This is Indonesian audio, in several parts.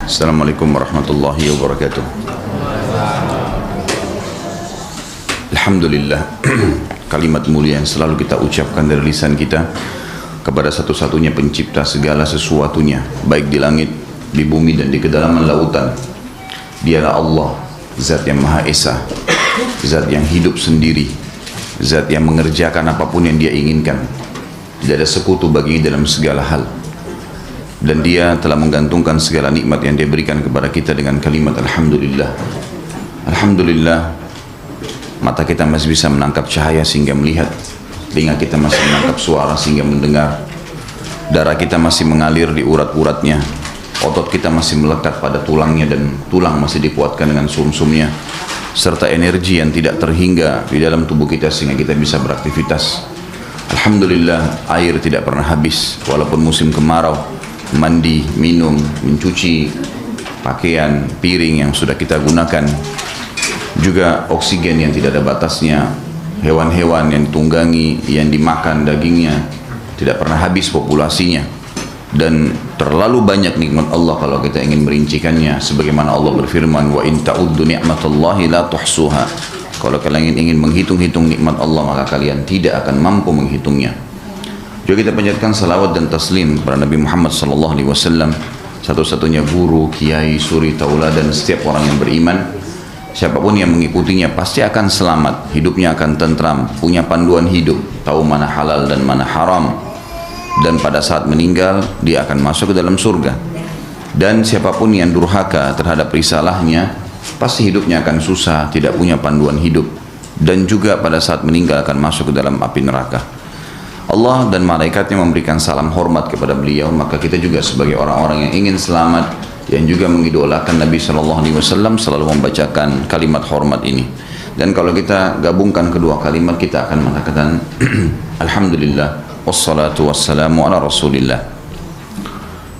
Assalamualaikum warahmatullahi wabarakatuh. Alhamdulillah, kalimat mulia yang selalu kita ucapkan dari lisan kita kepada satu-satunya pencipta segala sesuatunya, baik di langit, di bumi dan di kedalaman lautan. Dialah Allah, zat yang Maha Esa, zat yang hidup sendiri, zat yang mengerjakan apapun yang Dia inginkan. Tidak ada sekutu baginya dalam segala hal. Dan Dia telah menggantungkan segala nikmat yang Dia berikan kepada kita dengan kalimat Alhamdulillah. Alhamdulillah, mata kita masih bisa menangkap cahaya sehingga melihat, telinga kita masih menangkap suara sehingga mendengar, darah kita masih mengalir di urat-uratnya, otot kita masih melekat pada tulangnya dan tulang masih dikuatkan dengan sumsumnya, serta energi yang tidak terhingga di dalam tubuh kita sehingga kita bisa beraktivitas. Alhamdulillah, air tidak pernah habis walaupun musim kemarau. Mandi, minum, mencuci pakaian, piring yang sudah kita gunakan, juga oksigen yang tidak ada batasnya, hewan-hewan yang ditunggangi, yang dimakan dagingnya, tidak pernah habis populasinya. Dan terlalu banyak nikmat Allah kalau kita ingin merincikannya, sebagaimana Allah berfirman, wa in ta'uddu ni'matallahi la tuhsuha. Kalau kalian ingin menghitung-hitung nikmat Allah, maka kalian tidak akan mampu menghitungnya. Juga kita panjatkan salawat dan taslim kepada Nabi Muhammad SAW, satu-satunya guru, kiai, suri, tauladan setiap orang yang beriman. Siapapun yang mengikutinya pasti akan selamat, hidupnya akan tentram, punya panduan hidup, tahu mana halal dan mana haram. Dan pada saat meninggal, dia akan masuk ke dalam surga. Dan siapapun yang durhaka terhadap risalahnya, pasti hidupnya akan susah, tidak punya panduan hidup. Dan juga pada saat meninggal akan masuk ke dalam api neraka. Allah dan malaikatnya memberikan salam hormat kepada beliau, maka kita juga sebagai orang-orang yang ingin selamat, yang juga mengidolakan Nabi SAW, selalu membacakan kalimat hormat ini. Dan kalau kita gabungkan kedua kalimat, kita akan mengatakan Alhamdulillah, wassalatu wassalamu ala Rasulillah.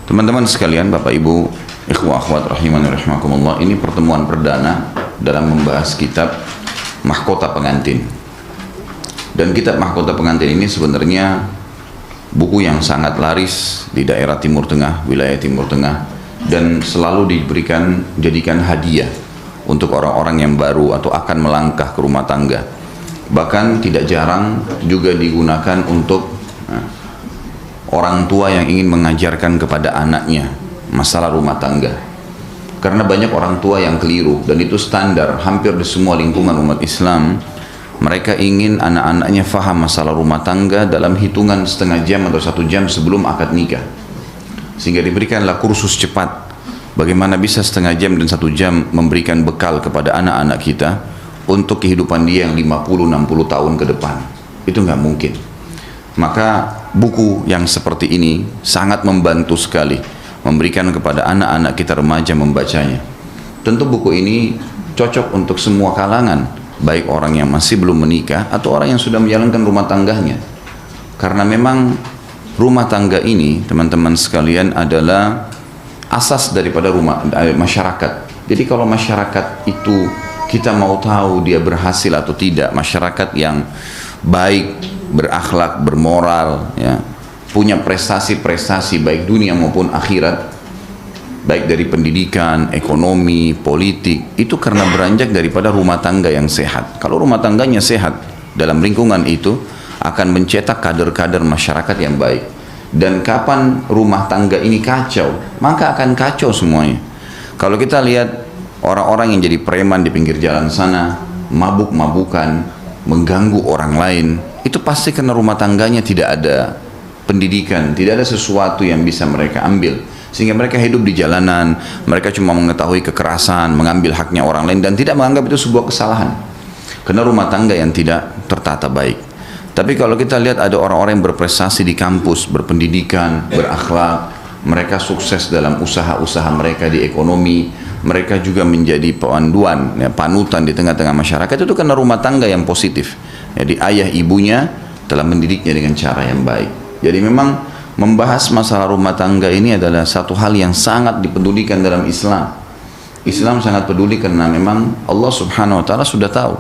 Teman-teman sekalian, Bapak Ibu, ikhwah akhwat rahimani rahimakumullah, ini pertemuan perdana dalam membahas kitab Mahkota Pengantin. Dan kitab Mahkota Pengantin ini sebenarnya buku yang sangat laris di daerah Timur Tengah, wilayah Timur Tengah, dan selalu jadikan hadiah untuk orang-orang yang baru atau akan melangkah ke rumah tangga. Bahkan tidak jarang juga digunakan untuk orang tua yang ingin mengajarkan kepada anaknya masalah rumah tangga. Karena banyak orang tua yang keliru, dan itu standar hampir di semua lingkungan umat Islam. Mereka ingin anak-anaknya faham masalah rumah tangga dalam hitungan setengah jam atau 1 jam sebelum akad nikah. Sehingga diberikanlah kursus cepat. Bagaimana bisa setengah jam dan 1 jam memberikan bekal kepada anak-anak kita untuk kehidupan dia yang 50-60 tahun ke depan. Itu nggak mungkin. Maka buku yang seperti ini sangat membantu sekali memberikan kepada anak-anak kita remaja membacanya. Tentu buku ini cocok untuk semua kalangan, baik orang yang masih belum menikah atau orang yang sudah menjalankan rumah tangganya. Karena memang rumah tangga ini, teman-teman sekalian, adalah asas daripada masyarakat. Jadi kalau masyarakat itu kita mau tahu dia berhasil atau tidak, masyarakat yang baik, berakhlak, bermoral, ya, punya prestasi-prestasi baik dunia maupun akhirat, baik dari pendidikan, ekonomi, politik, itu karena beranjak daripada rumah tangga yang sehat. Kalau rumah tangganya sehat, dalam lingkungan itu akan mencetak kader-kader masyarakat yang baik. Dan kapan rumah tangga ini kacau, maka akan kacau semuanya. Kalau kita lihat orang-orang yang jadi preman di pinggir jalan sana, mabuk-mabukan, mengganggu orang lain, itu pasti karena rumah tangganya tidak ada pendidikan, tidak ada sesuatu yang bisa mereka ambil. Sehingga mereka hidup di jalanan, mereka cuma mengetahui kekerasan, mengambil haknya orang lain, dan tidak menganggap itu sebuah kesalahan. Karena rumah tangga yang tidak tertata baik. Tapi kalau kita lihat ada orang-orang yang berprestasi di kampus, berpendidikan, berakhlak, mereka sukses dalam usaha-usaha mereka di ekonomi, mereka juga menjadi panduan, ya, panutan di tengah-tengah masyarakat, itu karena rumah tangga yang positif. Jadi ayah ibunya telah mendidiknya dengan cara yang baik. Jadi memang membahas masalah rumah tangga ini adalah satu hal yang sangat dipedulikan dalam Islam. Islam sangat peduli karena memang Allah Subhanahu wa Ta'ala sudah tahu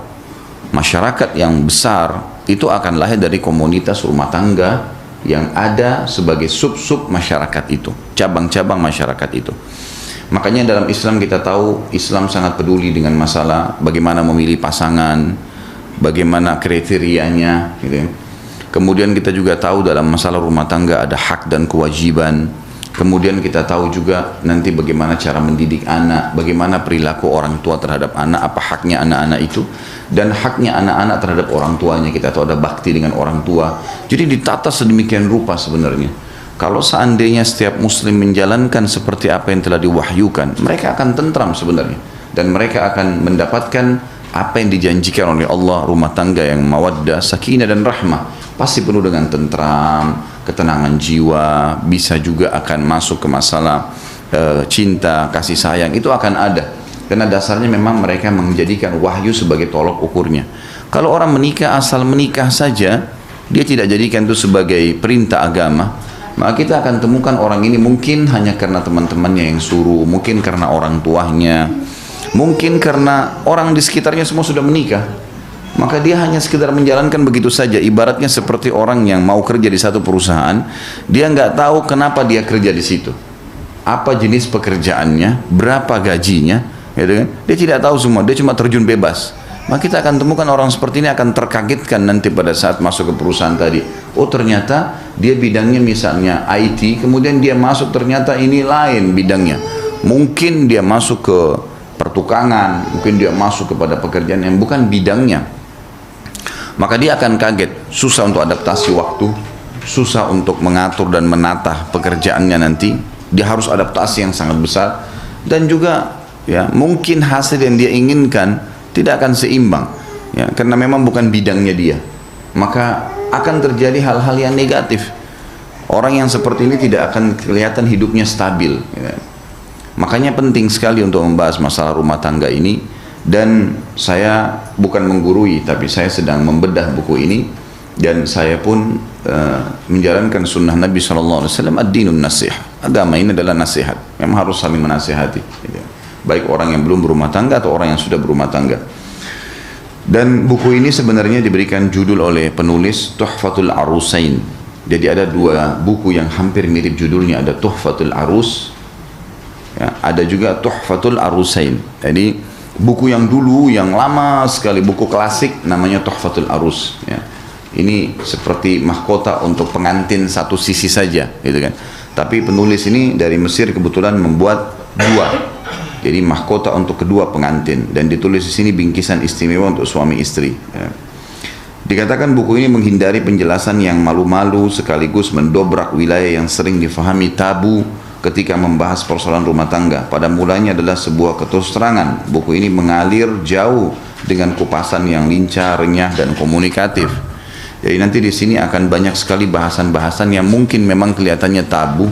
masyarakat yang besar itu akan lahir dari komunitas rumah tangga yang ada sebagai sub-sub masyarakat itu, cabang-cabang masyarakat itu. Makanya dalam Islam kita tahu Islam sangat peduli dengan masalah bagaimana memilih pasangan, bagaimana kriterianya, gitu ya. Kemudian kita juga tahu dalam masalah rumah tangga ada hak dan kewajiban. Kemudian kita tahu juga nanti bagaimana cara mendidik anak, bagaimana perilaku orang tua terhadap anak, apa haknya anak-anak itu, dan haknya anak-anak terhadap orang tuanya. Kita tahu ada bakti dengan orang tua. Jadi ditata sedemikian rupa sebenarnya. Kalau seandainya setiap muslim menjalankan seperti apa yang telah diwahyukan, mereka akan tentram sebenarnya. Dan mereka akan mendapatkan apa yang dijanjikan oleh Allah, rumah tangga yang mawaddah, sakinah dan rahmah. Pasti penuh dengan tentram, ketenangan jiwa, bisa juga akan masuk ke masalah cinta, kasih sayang, itu akan ada. Karena dasarnya memang mereka menjadikan wahyu sebagai tolok ukurnya. Kalau orang menikah asal menikah saja, dia tidak jadikan itu sebagai perintah agama, maka kita akan temukan orang ini mungkin hanya karena teman-temannya yang suruh, mungkin karena orang tuanya, mungkin karena orang di sekitarnya semua sudah menikah. Maka dia hanya sekedar menjalankan begitu saja. Ibaratnya seperti orang yang mau kerja di satu perusahaan, dia nggak tahu kenapa dia kerja di situ, apa jenis pekerjaannya, berapa gajinya, gitu kan? Dia tidak tahu semua, dia cuma terjun bebas. Maka kita akan temukan orang seperti ini akan terkagetkan nanti pada saat masuk ke perusahaan tadi. Oh ternyata dia bidangnya misalnya IT, kemudian dia masuk ternyata ini lain bidangnya. Mungkin dia masuk ke pertukangan, mungkin dia masuk kepada pekerjaan yang bukan bidangnya. Maka dia akan kaget, susah untuk adaptasi waktu, susah untuk mengatur dan menata pekerjaannya nanti. Dia harus adaptasi yang sangat besar, dan juga ya mungkin hasil yang dia inginkan tidak akan seimbang, ya, karena memang bukan bidangnya dia. Maka akan terjadi hal-hal yang negatif. Orang yang seperti ini tidak akan kelihatan hidupnya stabil, ya. Makanya penting sekali untuk membahas masalah rumah tangga ini. Dan saya bukan menggurui, tapi saya sedang membedah buku ini, dan saya pun menjalankan sunnah Nabi SAW. Ad-dinun nasihah, agama ini adalah nasihat, memang harus saling menasihati, gitu. Baik orang yang belum berumah tangga atau orang yang sudah berumah tangga. Dan buku ini sebenarnya diberikan judul oleh penulis Tuhfatul Arusain. Jadi ada dua buku yang hampir mirip judulnya, ada Tuhfatul Arus, ya, ada juga Tuhfatul Arusain. Jadi buku yang dulu, yang lama sekali, buku klasik namanya Tuhfatul Arus, ya. Ini seperti mahkota untuk pengantin satu sisi saja, gitu kan. Tapi penulis ini dari Mesir kebetulan membuat dua. Jadi mahkota untuk kedua pengantin, dan ditulis di sini bingkisan istimewa untuk suami istri, ya. Dikatakan buku ini menghindari penjelasan yang malu-malu sekaligus mendobrak wilayah yang sering difahami tabu ketika membahas persoalan rumah tangga. Pada mulanya adalah sebuah keterus terangan. Buku ini mengalir jauh dengan kupasan yang lincah, renyah, dan komunikatif. Jadi nanti di sini akan banyak sekali bahasan-bahasan yang mungkin memang kelihatannya tabu,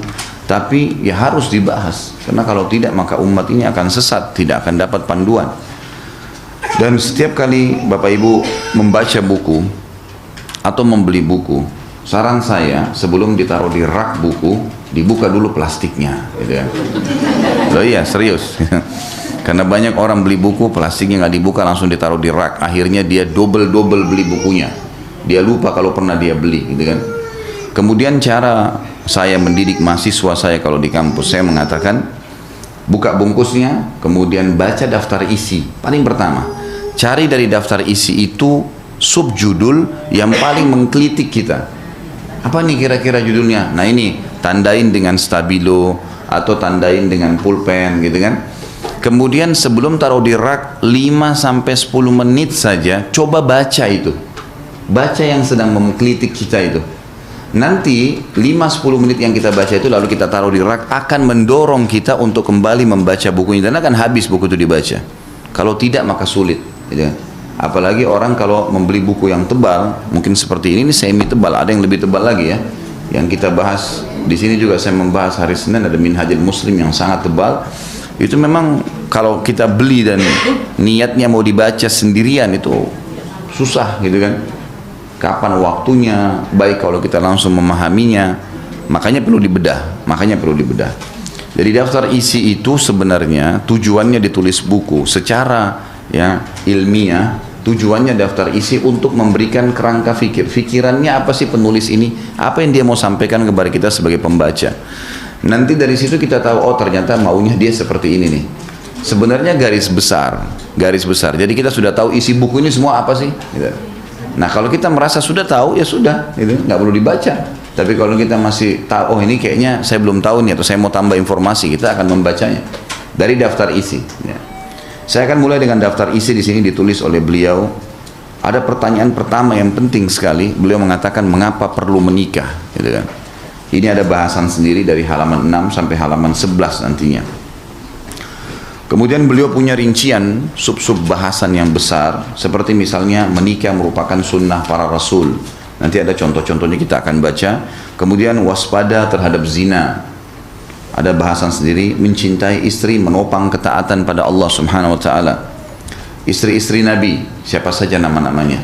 tapi ya harus dibahas. Karena kalau tidak maka umat ini akan sesat, tidak akan dapat panduan. Dan setiap kali Bapak Ibu membaca buku atau membeli buku, saran saya sebelum ditaruh di rak buku, dibuka dulu plastiknya, gitu ya. Loh iya, serius. Karena banyak orang beli buku, plastiknya nggak dibuka, langsung ditaruh di rak. Akhirnya dia double beli bukunya. Dia lupa kalau pernah dia beli, gitu kan. Kemudian cara saya mendidik mahasiswa saya kalau di kampus, saya mengatakan, buka bungkusnya, kemudian baca daftar isi. Paling pertama, cari dari daftar isi itu subjudul yang paling menggelitik kita. Apa nih kira-kira judulnya? Nah ini, tandain dengan stabilo atau tandain dengan pulpen, gitu kan. Kemudian sebelum taruh di rak 5-10 menit saja coba baca itu. Baca yang sedang menggelitik kita itu. Nanti 5-10 menit yang kita baca itu lalu kita taruh di rak akan mendorong kita untuk kembali membaca bukunya, dan akan habis buku itu dibaca. Kalau tidak maka sulit, gitu. Apalagi orang kalau membeli buku yang tebal, mungkin seperti ini semi tebal, ada yang lebih tebal lagi ya. Yang kita bahas di sini juga saya membahas hari Senin ada Minhajul Muslim yang sangat tebal. Itu memang kalau kita beli dan niatnya mau dibaca sendirian itu susah, gitu kan. Kapan waktunya? Baik kalau kita langsung memahaminya, makanya perlu dibedah. Jadi daftar isi itu sebenarnya tujuannya ditulis buku secara ya ilmiah. Tujuannya daftar isi untuk memberikan kerangka fikir. Fikirannya apa sih penulis ini? Apa yang dia mau sampaikan kepada kita sebagai pembaca? Nanti dari situ kita tahu, oh ternyata maunya dia seperti ini nih. Sebenarnya garis besar. Jadi kita sudah tahu isi buku ini semua apa sih. Gitu. Nah kalau kita merasa sudah tahu, ya sudah, gitu. Nggak perlu dibaca. Tapi kalau kita masih tahu, oh ini kayaknya saya belum tahu nih, atau saya mau tambah informasi, kita akan membacanya dari daftar isi. Ya. Saya akan mulai dengan daftar isi. Di sini ditulis oleh beliau. Ada pertanyaan pertama yang penting sekali. Beliau mengatakan mengapa perlu menikah, gitu kan. Ini ada bahasan sendiri dari halaman 6 sampai halaman 11 nantinya. Kemudian beliau punya rincian sub-sub bahasan yang besar, seperti misalnya menikah merupakan sunnah para rasul. Nanti ada contoh-contohnya kita akan baca. Kemudian waspada terhadap zina. Ada bahasan sendiri, mencintai istri, menopang ketaatan pada Allah Subhanahu wa taala. Istri-istri Nabi, siapa saja nama-namanya.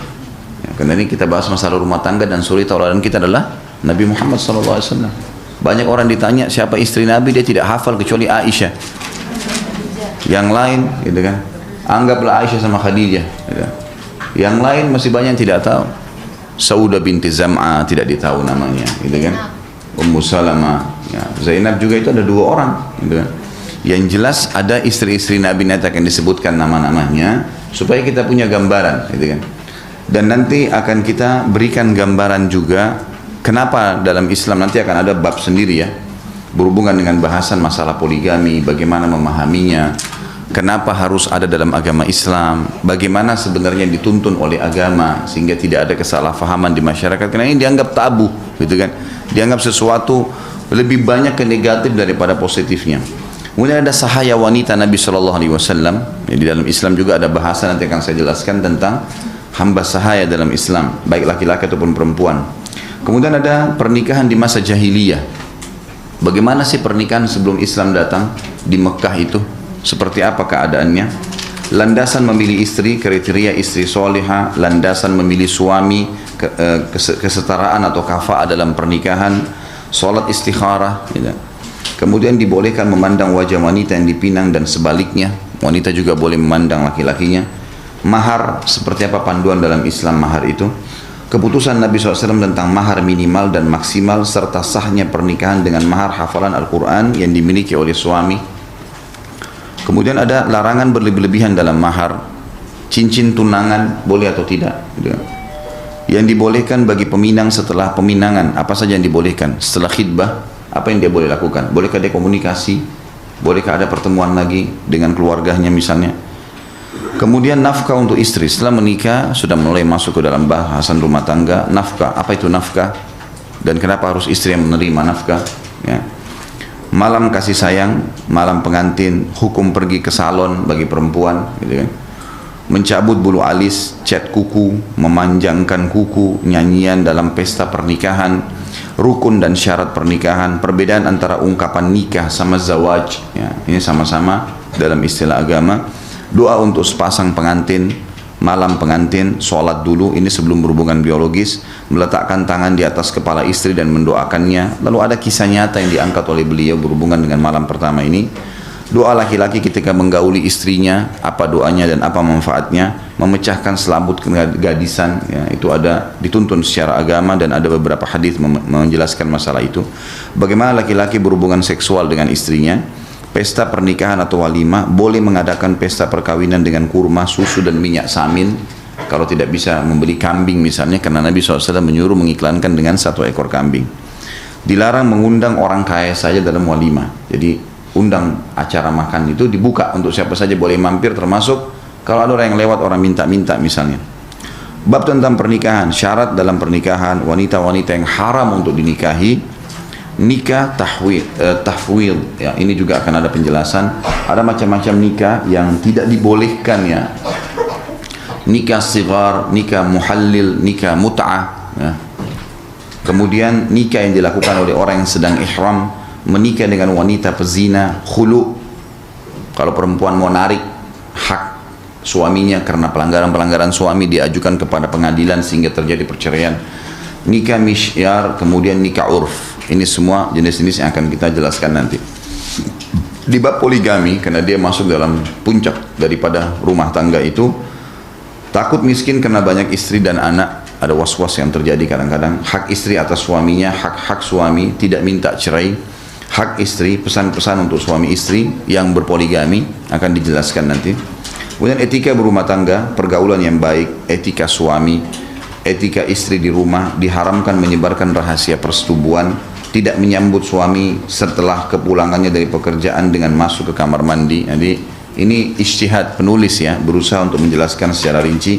Ya, karena ini kita bahas masalah rumah tangga dan suri tauladan kita adalah Nabi Muhammad SAW. Banyak orang ditanya siapa istri Nabi, dia tidak hafal kecuali Aisyah. Yang lain, gitu kan? Anggaplah Aisyah sama Khadijah. Gitu. Yang lain masih banyak yang tidak tahu. Saudah binti Zam'a tidak ditahu namanya, gitu kan? Ummu Salamah, ya. Zainab juga itu ada 2 orang, gitu kan? Yang jelas ada istri-istri Nabi nanti akan disebutkan nama-namanya supaya kita punya gambaran, gitu kan? Dan nanti akan kita berikan gambaran juga. Kenapa dalam Islam nanti akan ada bab sendiri ya, berhubungan dengan bahasan masalah poligami, bagaimana memahaminya, kenapa harus ada dalam agama Islam, bagaimana sebenarnya dituntun oleh agama sehingga tidak ada kesalahpahaman di masyarakat, karena ini dianggap tabu, gitu kan, dianggap sesuatu lebih banyak ke negatif daripada positifnya. Kemudian ada sahaya wanita Nabi SAW. Di dalam Islam juga ada bahasa, nanti akan saya jelaskan tentang hamba sahaya dalam Islam, baik laki-laki ataupun perempuan. Kemudian ada pernikahan di masa jahiliyah. Bagaimana sih pernikahan sebelum Islam datang di Mekah itu? Seperti apa keadaannya? Landasan memilih istri, kriteria istri soleha, landasan memilih suami, kesetaraan atau kafa'ah dalam pernikahan, sholat istikharah. Gitu. Kemudian dibolehkan memandang wajah wanita yang dipinang dan sebaliknya. Wanita juga boleh memandang laki-lakinya. Mahar, seperti apa panduan dalam Islam mahar itu? Keputusan Nabi SAW tentang mahar minimal dan maksimal, serta sahnya pernikahan dengan mahar hafalan Al-Quran yang dimiliki oleh suami. Kemudian ada larangan berlebih-lebihan dalam mahar. Cincin tunangan boleh atau tidak, yang dibolehkan bagi peminang setelah peminangan, apa saja yang dibolehkan. Setelah khidbah, apa yang dia boleh lakukan? Bolehkah dia komunikasi? Bolehkah ada pertemuan lagi dengan keluarganya misalnya? Kemudian nafkah untuk istri. Setelah menikah sudah mulai masuk ke dalam bahasan rumah tangga. Nafkah, apa itu nafkah? Dan kenapa harus istri yang menerima nafkah? Ya. Malam kasih sayang, malam pengantin, hukum pergi ke salon bagi perempuan, gitu kan. Mencabut bulu alis, cat kuku, memanjangkan kuku, nyanyian dalam pesta pernikahan, rukun dan syarat pernikahan, perbedaan antara ungkapan nikah sama zawaj. Ya, ini sama-sama dalam istilah agama. Doa untuk sepasang pengantin, malam pengantin, sholat dulu, ini sebelum berhubungan biologis, meletakkan tangan di atas kepala istri dan mendoakannya. Lalu ada kisah nyata yang diangkat oleh beliau berhubungan dengan malam pertama ini. Doa laki-laki ketika menggauli istrinya, apa doanya dan apa manfaatnya, memecahkan selambut kegadisan, ya, itu ada dituntun secara agama dan ada beberapa hadis menjelaskan masalah itu. Bagaimana laki-laki berhubungan seksual dengan istrinya. Pesta pernikahan atau walimah, boleh mengadakan pesta perkawinan dengan kurma, susu dan minyak samin. Kalau tidak bisa membeli kambing misalnya, karena Nabi SAW menyuruh mengiklankan dengan 1 ekor kambing. Dilarang mengundang orang kaya saja dalam walimah. Jadi undang acara makan itu dibuka untuk siapa saja boleh mampir, termasuk kalau ada orang yang lewat, orang minta-minta misalnya. Bab tentang pernikahan, syarat dalam pernikahan, wanita-wanita yang haram untuk dinikahi. Nikah tahwil, ya, ini juga akan ada penjelasan. Ada macam-macam nikah yang tidak dibolehkan, ya. Nikah sigar, nikah muhallil, nikah mut'ah, ya. Kemudian nikah yang dilakukan oleh orang yang sedang ihram, menikah dengan wanita pezina, khulu. Kalau perempuan mau narik hak suaminya karena pelanggaran-pelanggaran suami, diajukan kepada pengadilan sehingga terjadi perceraian. Nikah misyar, kemudian nikah urf. Ini semua jenis-jenis yang akan kita jelaskan nanti. Di bab poligami, karena dia masuk dalam puncak daripada rumah tangga itu, takut miskin karena banyak istri dan anak. Ada was-was yang terjadi kadang-kadang. Hak istri atas suaminya, hak-hak suami, tidak minta cerai. hak istri, pesan-pesan untuk suami istri yang berpoligami akan dijelaskan nanti. Kemudian etika berumah tangga, pergaulan yang baik, etika suami, etika istri di rumah, diharamkan menyebarkan rahasia persetubuhan, tidak menyambut suami setelah kepulangannya dari pekerjaan dengan masuk ke kamar mandi. Jadi ini ijtihad penulis ya, berusaha untuk menjelaskan secara rinci.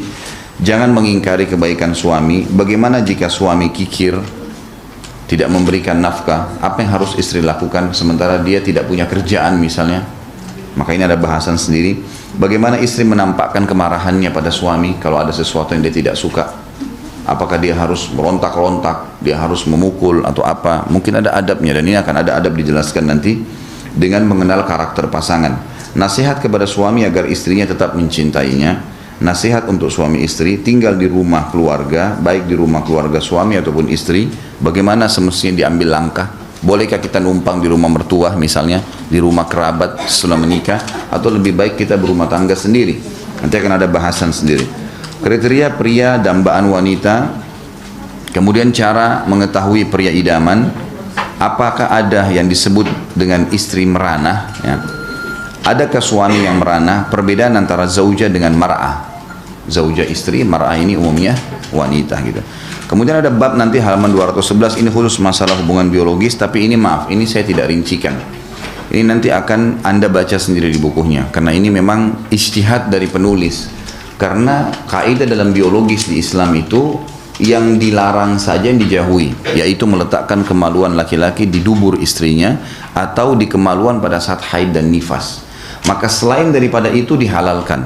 Jangan mengingkari kebaikan suami. Bagaimana jika suami kikir, tidak memberikan nafkah, apa yang harus istri lakukan sementara dia tidak punya kerjaan misalnya? Maka ini ada bahasan sendiri. Bagaimana istri menampakkan kemarahannya pada suami kalau ada sesuatu yang dia tidak suka? Apakah dia harus merontak-rontak, dia harus memukul atau apa? Mungkin ada adabnya, dan ini akan ada adab dijelaskan nanti dengan mengenal karakter pasangan. Nasihat kepada suami agar istrinya tetap mencintainya. Nasihat untuk suami istri tinggal di rumah keluarga, baik di rumah keluarga suami ataupun istri, bagaimana semestinya diambil langkah. Bolehkah kita numpang di rumah mertua misalnya, di rumah kerabat setelah menikah, atau lebih baik kita berumah tangga sendiri? Nanti akan ada bahasan sendiri. Kriteria pria dambaan wanita, kemudian cara mengetahui pria idaman, apakah ada yang disebut dengan istri meranah ya? Adakah suami yang meranah? Perbedaan antara zauja dengan mar'ah. Zauja istri, mar'ah ini umumnya wanita gitu. Kemudian ada bab nanti halaman 211, ini khusus masalah hubungan biologis, tapi ini maaf, ini saya tidak rincikan. Ini nanti akan Anda baca sendiri di bukunya, karena ini memang ijtihad dari penulis. Karena kaidah dalam biologis di Islam itu yang dilarang saja yang dijauhi, yaitu meletakkan kemaluan laki-laki di dubur istrinya atau di kemaluan pada saat haid dan nifas. Maka selain daripada itu dihalalkan.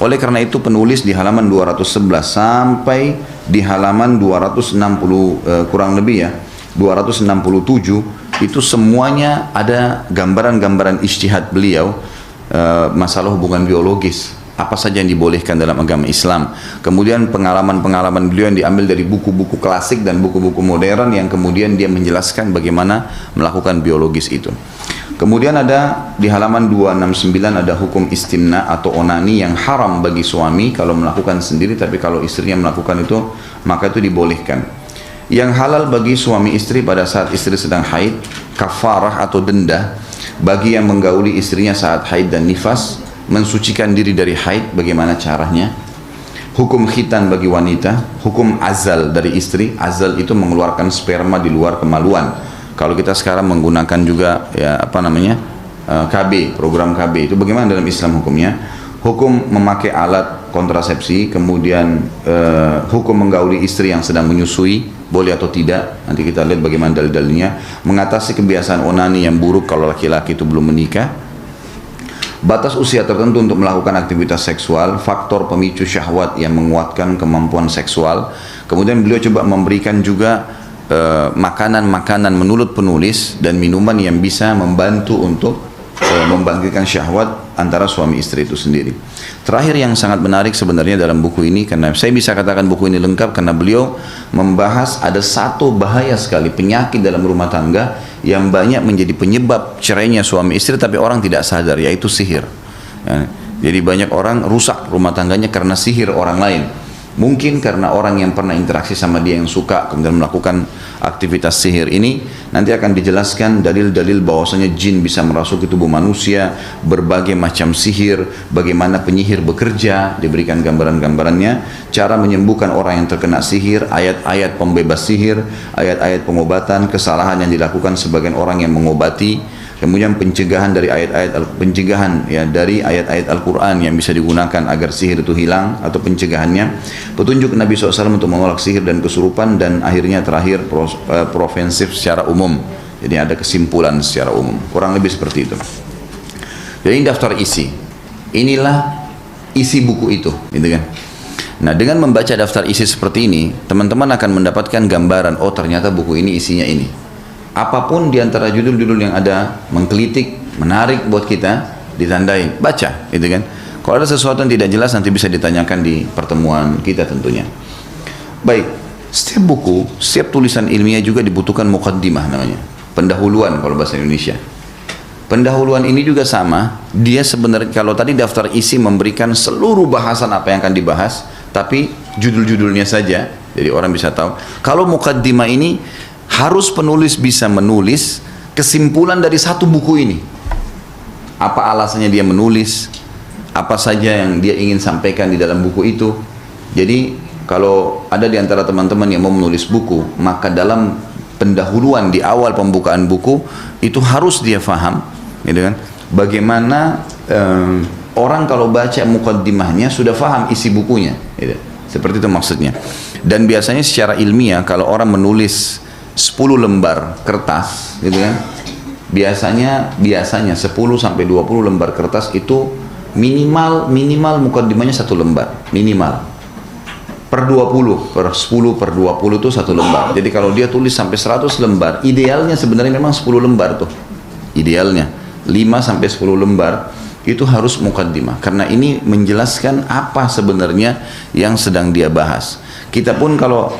Oleh karena itu penulis di halaman 211 sampai di halaman 260 kurang lebih ya 267 itu semuanya ada gambaran-gambaran ijtihad beliau masalah hubungan biologis. Apa saja yang dibolehkan dalam agama Islam. Kemudian pengalaman-pengalaman beliau yang diambil dari buku-buku klasik dan buku-buku modern yang kemudian dia menjelaskan bagaimana melakukan biologis itu. Kemudian ada di halaman 269 ada hukum istimna atau onani yang haram bagi suami kalau melakukan sendiri, tapi kalau istrinya melakukan itu maka itu dibolehkan. Yang halal bagi suami istri pada saat istri sedang haid, kafarah atau denda bagi yang menggauli istrinya saat haid dan nifas. Mensucikan diri dari haid, bagaimana caranya? Hukum khitan bagi wanita, hukum azal dari istri. Azal itu mengeluarkan sperma di luar kemaluan. Kalau kita sekarang menggunakan juga ya apa namanya KB, program KB itu bagaimana dalam Islam hukumnya? Hukum memakai alat kontrasepsi, kemudian hukum menggauli istri yang sedang menyusui, boleh atau tidak? Nanti kita lihat bagaimana dalil-dalilnya. Mengatasi kebiasaan onani yang buruk kalau laki-laki itu belum menikah. Batas usia tertentu untuk melakukan aktivitas seksual, faktor pemicu syahwat yang menguatkan kemampuan seksual. Kemudian beliau coba memberikan juga makanan-makanan menurut penulis dan minuman yang bisa membantu untuk membangkitkan syahwat antara suami istri itu sendiri. Terakhir yang sangat menarik sebenarnya dalam buku ini, karena saya bisa katakan buku ini lengkap karena beliau membahas ada satu bahaya sekali penyakit dalam rumah tangga yang banyak menjadi penyebab cerainya suami istri tapi orang tidak sadar, yaitu sihir ya. Jadi banyak orang rusak rumah tangganya karena sihir orang lain. Mungkin karena orang yang pernah interaksi sama dia yang suka kemudian melakukan aktivitas sihir ini. Nanti akan dijelaskan dalil-dalil bahwasanya jin bisa merasuki tubuh manusia, berbagai macam sihir, bagaimana penyihir bekerja, diberikan gambaran-gambarannya, cara menyembuhkan orang yang terkena sihir, ayat-ayat pembebas sihir, ayat-ayat pengobatan, kesalahan yang dilakukan sebagian orang yang mengobati. Kemudian pencegahan dari dari ayat-ayat Al-Quran yang bisa digunakan agar sihir itu hilang atau pencegahannya, petunjuk Nabi SAW untuk menolak sihir dan kesurupan, dan akhirnya terakhir preventif secara umum. Jadi ada kesimpulan secara umum, kurang lebih seperti itu. Jadi ini daftar isi, inilah isi buku itu, gitu kan. Nah, dengan membaca daftar isi seperti ini, teman-teman akan mendapatkan gambaran, oh ternyata buku ini isinya ini. Apapun di antara judul-judul yang ada menggelitik, menarik buat kita, ditandai, baca, gitu kan. Kalau ada sesuatu yang tidak jelas nanti bisa ditanyakan di pertemuan kita tentunya. Baik, setiap buku, setiap tulisan ilmiah juga dibutuhkan muqaddimah namanya, pendahuluan kalau bahasa Indonesia. Pendahuluan ini juga sama, dia sebenarnya kalau tadi daftar isi memberikan seluruh bahasan apa yang akan dibahas, tapi judul-judulnya saja, jadi orang bisa tahu. Kalau muqaddimah ini harus penulis bisa menulis kesimpulan dari satu buku ini. Apa alasannya dia menulis, apa saja yang dia ingin sampaikan di dalam buku itu. Jadi kalau ada di antara teman-teman yang mau menulis buku, maka dalam pendahuluan di awal pembukaan buku itu harus dia faham, gitu kan? Bagaimana orang kalau baca mukaddimahnya sudah faham isi bukunya, gitu. Seperti itu maksudnya. Dan biasanya secara ilmiah kalau orang menulis 10 lembar kertas, gitu kan? Biasanya 10 sampai 20 lembar kertas itu minimal mukaddimahnya 1 lembar, minimal. Per 20, per 10, per 20 itu 1 lembar. Jadi kalau dia tulis sampai 100 lembar, idealnya sebenarnya memang 10 lembar tuh. Idealnya 5 sampai 10 lembar itu harus mukaddimah. Karena ini menjelaskan apa sebenarnya yang sedang dia bahas. Kita pun kalau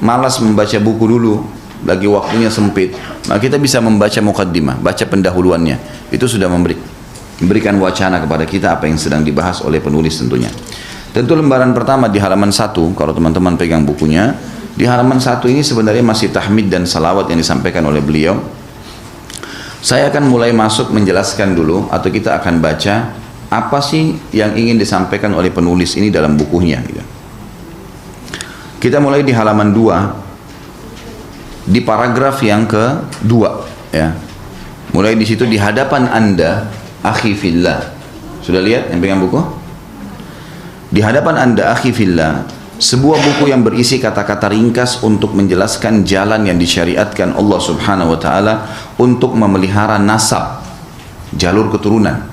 malas membaca buku dulu, lagi waktunya sempit, maka kita bisa membaca mukaddimah, baca pendahuluannya. Itu sudah memberikan wacana kepada kita apa yang sedang dibahas oleh penulis tentunya. Tentu lembaran pertama di halaman 1, kalau teman-teman pegang bukunya, di halaman 1 ini sebenarnya masih tahmid dan salawat yang disampaikan oleh beliau. Saya akan mulai masuk menjelaskan dulu, atau kita akan baca apa sih yang ingin disampaikan oleh penulis ini dalam bukunya, gitu. Kita mulai di halaman 2, di paragraf yang kedua, ya. Mulai di situ, di hadapan Anda, akhi fillah. Sudah lihat yang pegang buku? Di hadapan Anda, akhi fillah, sebuah buku yang berisi kata-kata ringkas untuk menjelaskan jalan yang disyariatkan Allah Subhanahu wa taala untuk memelihara nasab, jalur keturunan.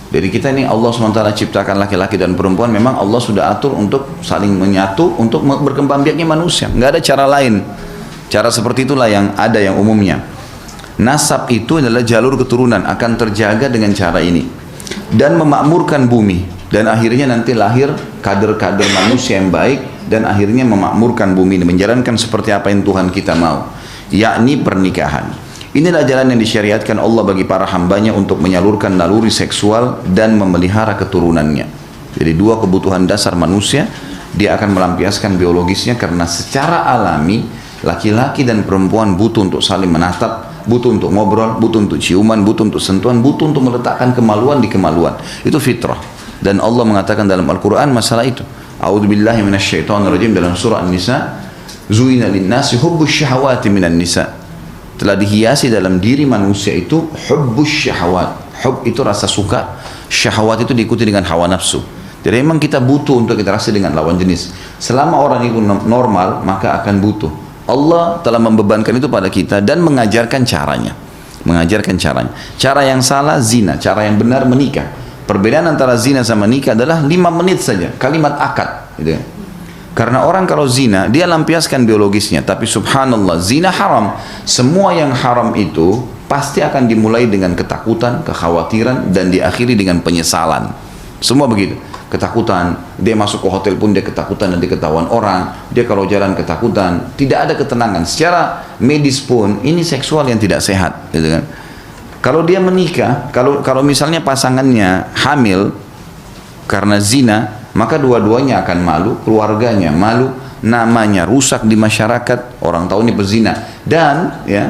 Dari kita ini Allah SWT ciptakan laki-laki dan perempuan, memang Allah sudah atur untuk saling menyatu, untuk berkembang biaknya manusia. Nggak ada cara lain. Cara seperti itulah yang ada, yang umumnya. Nasab itu adalah jalur keturunan, akan terjaga dengan cara ini. Dan memakmurkan bumi. Dan akhirnya nanti lahir kader-kader manusia yang baik, dan akhirnya memakmurkan bumi ini, menjalankan seperti apa yang Tuhan kita mau, yakni pernikahan. Inilah jalan yang disyariatkan Allah bagi para hambanya untuk menyalurkan naluri seksual dan memelihara keturunannya. Jadi 2 kebutuhan dasar manusia, dia akan melampiaskan biologisnya, karena secara alami laki-laki dan perempuan butuh untuk saling menatap, butuh untuk ngobrol, butuh untuk ciuman, butuh untuk sentuhan, butuh untuk meletakkan kemaluan di kemaluan. Itu fitrah. Dan Allah mengatakan dalam Al-Quran masalah itu. A'udzubillahi minasyaitonirrajim, dalam surah An-Nisa, Zuina linnasi hubbus syahawati minan nisa. Telah dihiasi dalam diri manusia itu hubbus syahawat. Hub itu rasa suka, syahwat itu diikuti dengan hawa nafsu. Jadi memang kita butuh untuk interaksi dengan lawan jenis. Selama orang itu normal, maka akan butuh. Allah telah membebankan itu pada kita dan mengajarkan caranya. Cara yang salah zina, cara yang benar menikah. Perbedaan antara zina sama nikah adalah 5 menit saja, kalimat akad, gitu ya. Karena orang kalau zina, dia lampiaskan biologisnya, tapi subhanallah, zina haram. Semua yang haram itu pasti akan dimulai dengan ketakutan, kekhawatiran, dan diakhiri dengan penyesalan. Semua begitu. Ketakutan, dia masuk ke hotel pun dia ketakutan dan diketahuan orang. Dia kalau jalan ketakutan, tidak ada ketenangan. Secara medis pun, ini seksual yang tidak sehat, gitu kan. Kalau dia menikah, kalau misalnya pasangannya hamil karena zina, maka dua-duanya akan malu, keluarganya malu, namanya rusak di masyarakat, orang tahu ini pezina. Dan ya,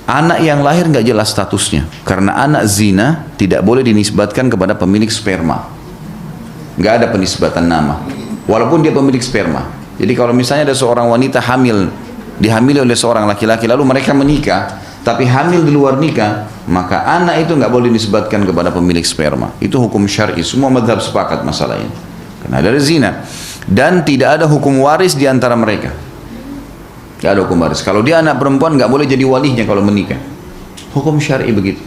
anak yang lahir nggak jelas statusnya, karena anak zina tidak boleh dinisbatkan kepada pemilik sperma, nggak ada penisbatan nama, walaupun dia pemilik sperma. Jadi kalau misalnya ada seorang wanita hamil, dihamili oleh seorang laki-laki, lalu mereka menikah, tapi hamil di luar nikah, maka anak itu nggak boleh disebutkan kepada pemilik sperma. Itu hukum syar'i, semua mazhab sepakat masalah ini. Karena ada zina, dan tidak ada hukum waris di antara mereka. Nggak ada hukum waris. Kalau dia anak perempuan nggak boleh jadi walinya kalau menikah. Hukum syar'i begitu.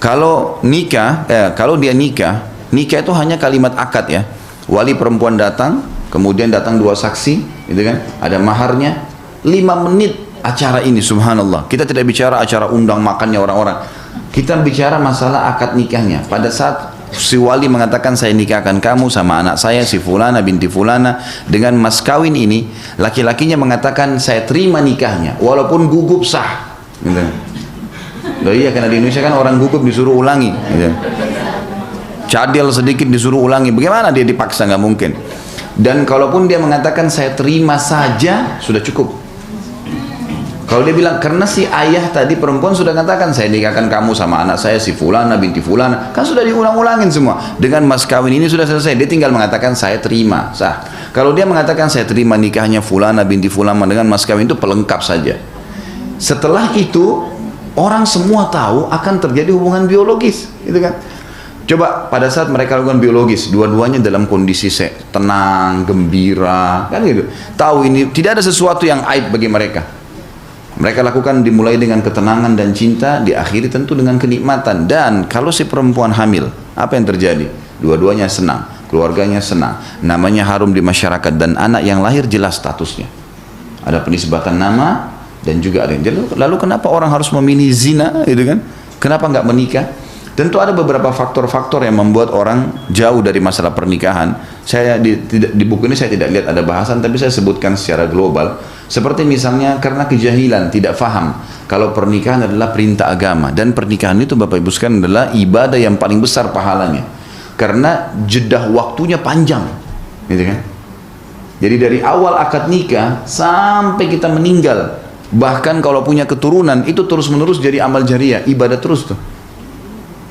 Kalau nikah, kalau dia nikah itu hanya kalimat akad ya. Wali perempuan datang, kemudian datang 2 saksi, gitu kan? Ada maharnya, 5 menit. Acara ini subhanallah, kita tidak bicara acara undang makannya orang-orang, kita bicara masalah akad nikahnya. Pada saat si wali mengatakan saya nikahkan kamu sama anak saya si fulana binti fulana dengan mas kawin ini, laki-lakinya mengatakan saya terima nikahnya walaupun gugup sah, gitu. Loh iya, karena di Indonesia kan orang gugup disuruh ulangi, gitu. Cadel sedikit disuruh ulangi, bagaimana dia dipaksa? Nggak mungkin. Dan kalaupun dia mengatakan saya terima saja, sudah cukup. Kalau dia bilang, karena si ayah tadi perempuan sudah katakan, saya nikahkan kamu sama anak saya si fulana binti fulana, kan sudah diulang-ulangin semua. Dengan mas kawin ini sudah selesai, dia tinggal mengatakan saya terima, sah. Kalau dia mengatakan saya terima nikahnya fulana binti fulana dengan mas kawin, itu pelengkap saja. Setelah itu, orang semua tahu akan terjadi hubungan biologis, gitu kan. Coba pada saat mereka lakukan biologis, dua-duanya dalam kondisi tenang, gembira, kan gitu. Tahu ini tidak ada sesuatu yang aib bagi mereka. Mereka lakukan dimulai dengan ketenangan dan cinta, diakhiri tentu dengan kenikmatan. Dan kalau si perempuan hamil, apa yang terjadi? Dua-duanya senang, keluarganya senang, namanya harum di masyarakat, dan anak yang lahir jelas statusnya. Ada penisbatan nama dan juga ada yang. Lalu kenapa orang harus memilih zina, gitu kan? Kenapa nggak menikah? Tentu ada beberapa faktor-faktor yang membuat orang jauh dari masalah pernikahan. Saya di buku ini saya tidak lihat ada bahasan, tapi saya sebutkan secara global. Seperti misalnya karena kejahilan, tidak faham kalau pernikahan adalah perintah agama, dan pernikahan itu Bapak Ibu sekalian adalah ibadah yang paling besar pahalanya. Karena jeda waktunya panjang, gitu kan? Jadi dari awal akad nikah sampai kita meninggal, bahkan kalau punya keturunan itu terus-menerus jadi amal jariah, ibadah terus tuh.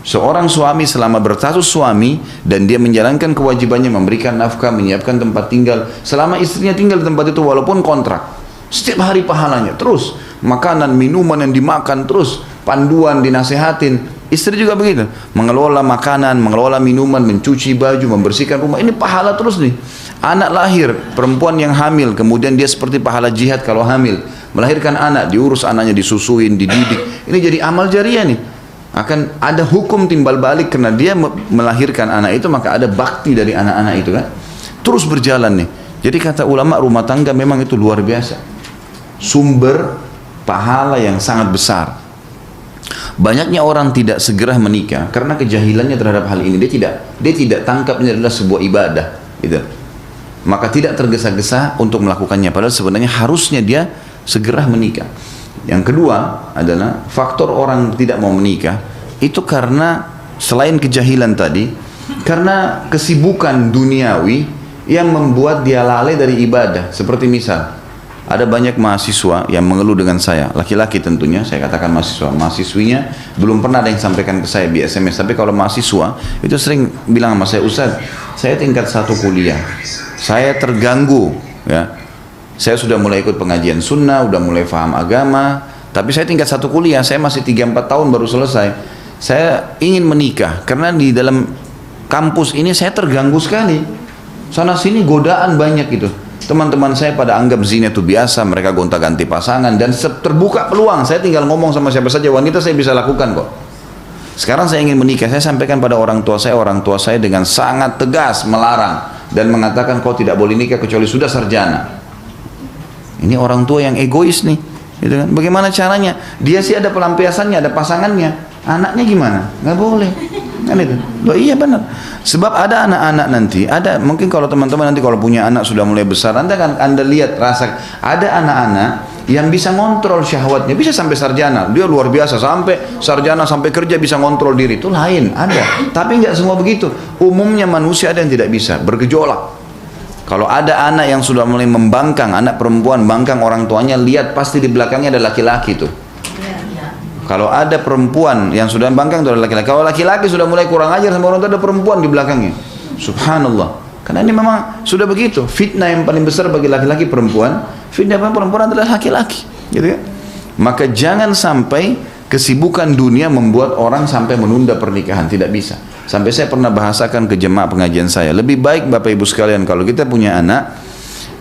Seorang suami selama berstatus suami dan dia menjalankan kewajibannya memberikan nafkah, menyiapkan tempat tinggal, selama istrinya tinggal di tempat itu walaupun kontrak, setiap hari pahalanya terus, makanan, minuman yang dimakan terus, panduan dinasehatin. Istri juga begitu, mengelola makanan, mengelola minuman, mencuci baju, membersihkan rumah, ini pahala terus nih. Anak lahir, perempuan yang hamil, kemudian dia seperti pahala jihad kalau hamil, melahirkan anak, diurus anaknya, disusuin, dididik, ini jadi amal jariah nih. Akan ada hukum timbal balik karena dia melahirkan anak itu, maka ada bakti dari anak-anak itu kan, terus berjalan nih. Jadi kata ulama, rumah tangga memang itu luar biasa, sumber pahala yang sangat besar. Banyaknya orang tidak segera menikah karena kejahilannya terhadap hal ini. Dia tidak tangkap ini adalah sebuah ibadah, gitu. Maka tidak tergesa-gesa untuk melakukannya, padahal sebenarnya harusnya dia segera menikah. Yang kedua adalah faktor orang tidak mau menikah itu karena selain kejahilan tadi, karena kesibukan duniawi yang membuat dia lalai dari ibadah. Seperti misal ada banyak mahasiswa yang mengeluh dengan saya, laki-laki tentunya, saya katakan mahasiswa, mahasiswinya belum pernah ada yang sampaikan ke saya di SMS, tapi kalau mahasiswa itu sering bilang sama saya, Ustaz, saya tingkat 1 kuliah, saya terganggu, ya. Saya sudah mulai ikut pengajian sunnah, udah mulai paham agama, tapi saya tingkat 1 kuliah, saya masih 3-4 tahun baru selesai. Saya ingin menikah, karena di dalam kampus ini saya terganggu sekali. Sana sini godaan banyak gitu. Teman-teman saya pada anggap zina itu biasa, mereka gonta-ganti pasangan, dan terbuka peluang. Saya tinggal ngomong sama siapa saja wanita, saya bisa lakukan kok. Sekarang saya ingin menikah, saya sampaikan pada orang tua saya dengan sangat tegas melarang dan mengatakan kau tidak boleh nikah kecuali sudah sarjana. Ini orang tua yang egois nih, gitu kan? Bagaimana caranya? Dia sih ada pelampiasannya, ada pasangannya, anaknya gimana? Nggak boleh, kan itu? Oh, iya benar. Sebab ada anak-anak nanti, ada mungkin kalau teman-teman nanti kalau punya anak sudah mulai besar, nanti akan Anda lihat rasa ada anak-anak yang bisa ngontrol syahwatnya, bisa sampai sarjana, dia luar biasa, sampai sarjana, sampai kerja bisa ngontrol diri, itu lain, ada. Tapi nggak semua begitu. Umumnya manusia ada yang tidak bisa, bergejolak. Kalau ada anak yang sudah mulai membangkang, anak perempuan bangkang, orang tuanya lihat pasti di belakangnya ada laki-laki tuh. Kalau ada perempuan yang sudah bangkang itu ada laki-laki. Kalau laki-laki sudah mulai kurang ajar sama orang tua, ada perempuan di belakangnya. Subhanallah. Karena ini memang sudah begitu. Fitnah yang paling besar bagi laki-laki perempuan, fitnah perempuan adalah laki-laki, gitu kan? Maka jangan sampai kesibukan dunia membuat orang sampai menunda pernikahan, tidak bisa. Sampai saya pernah bahasakan ke jemaah pengajian saya, lebih baik Bapak Ibu sekalian kalau kita punya anak,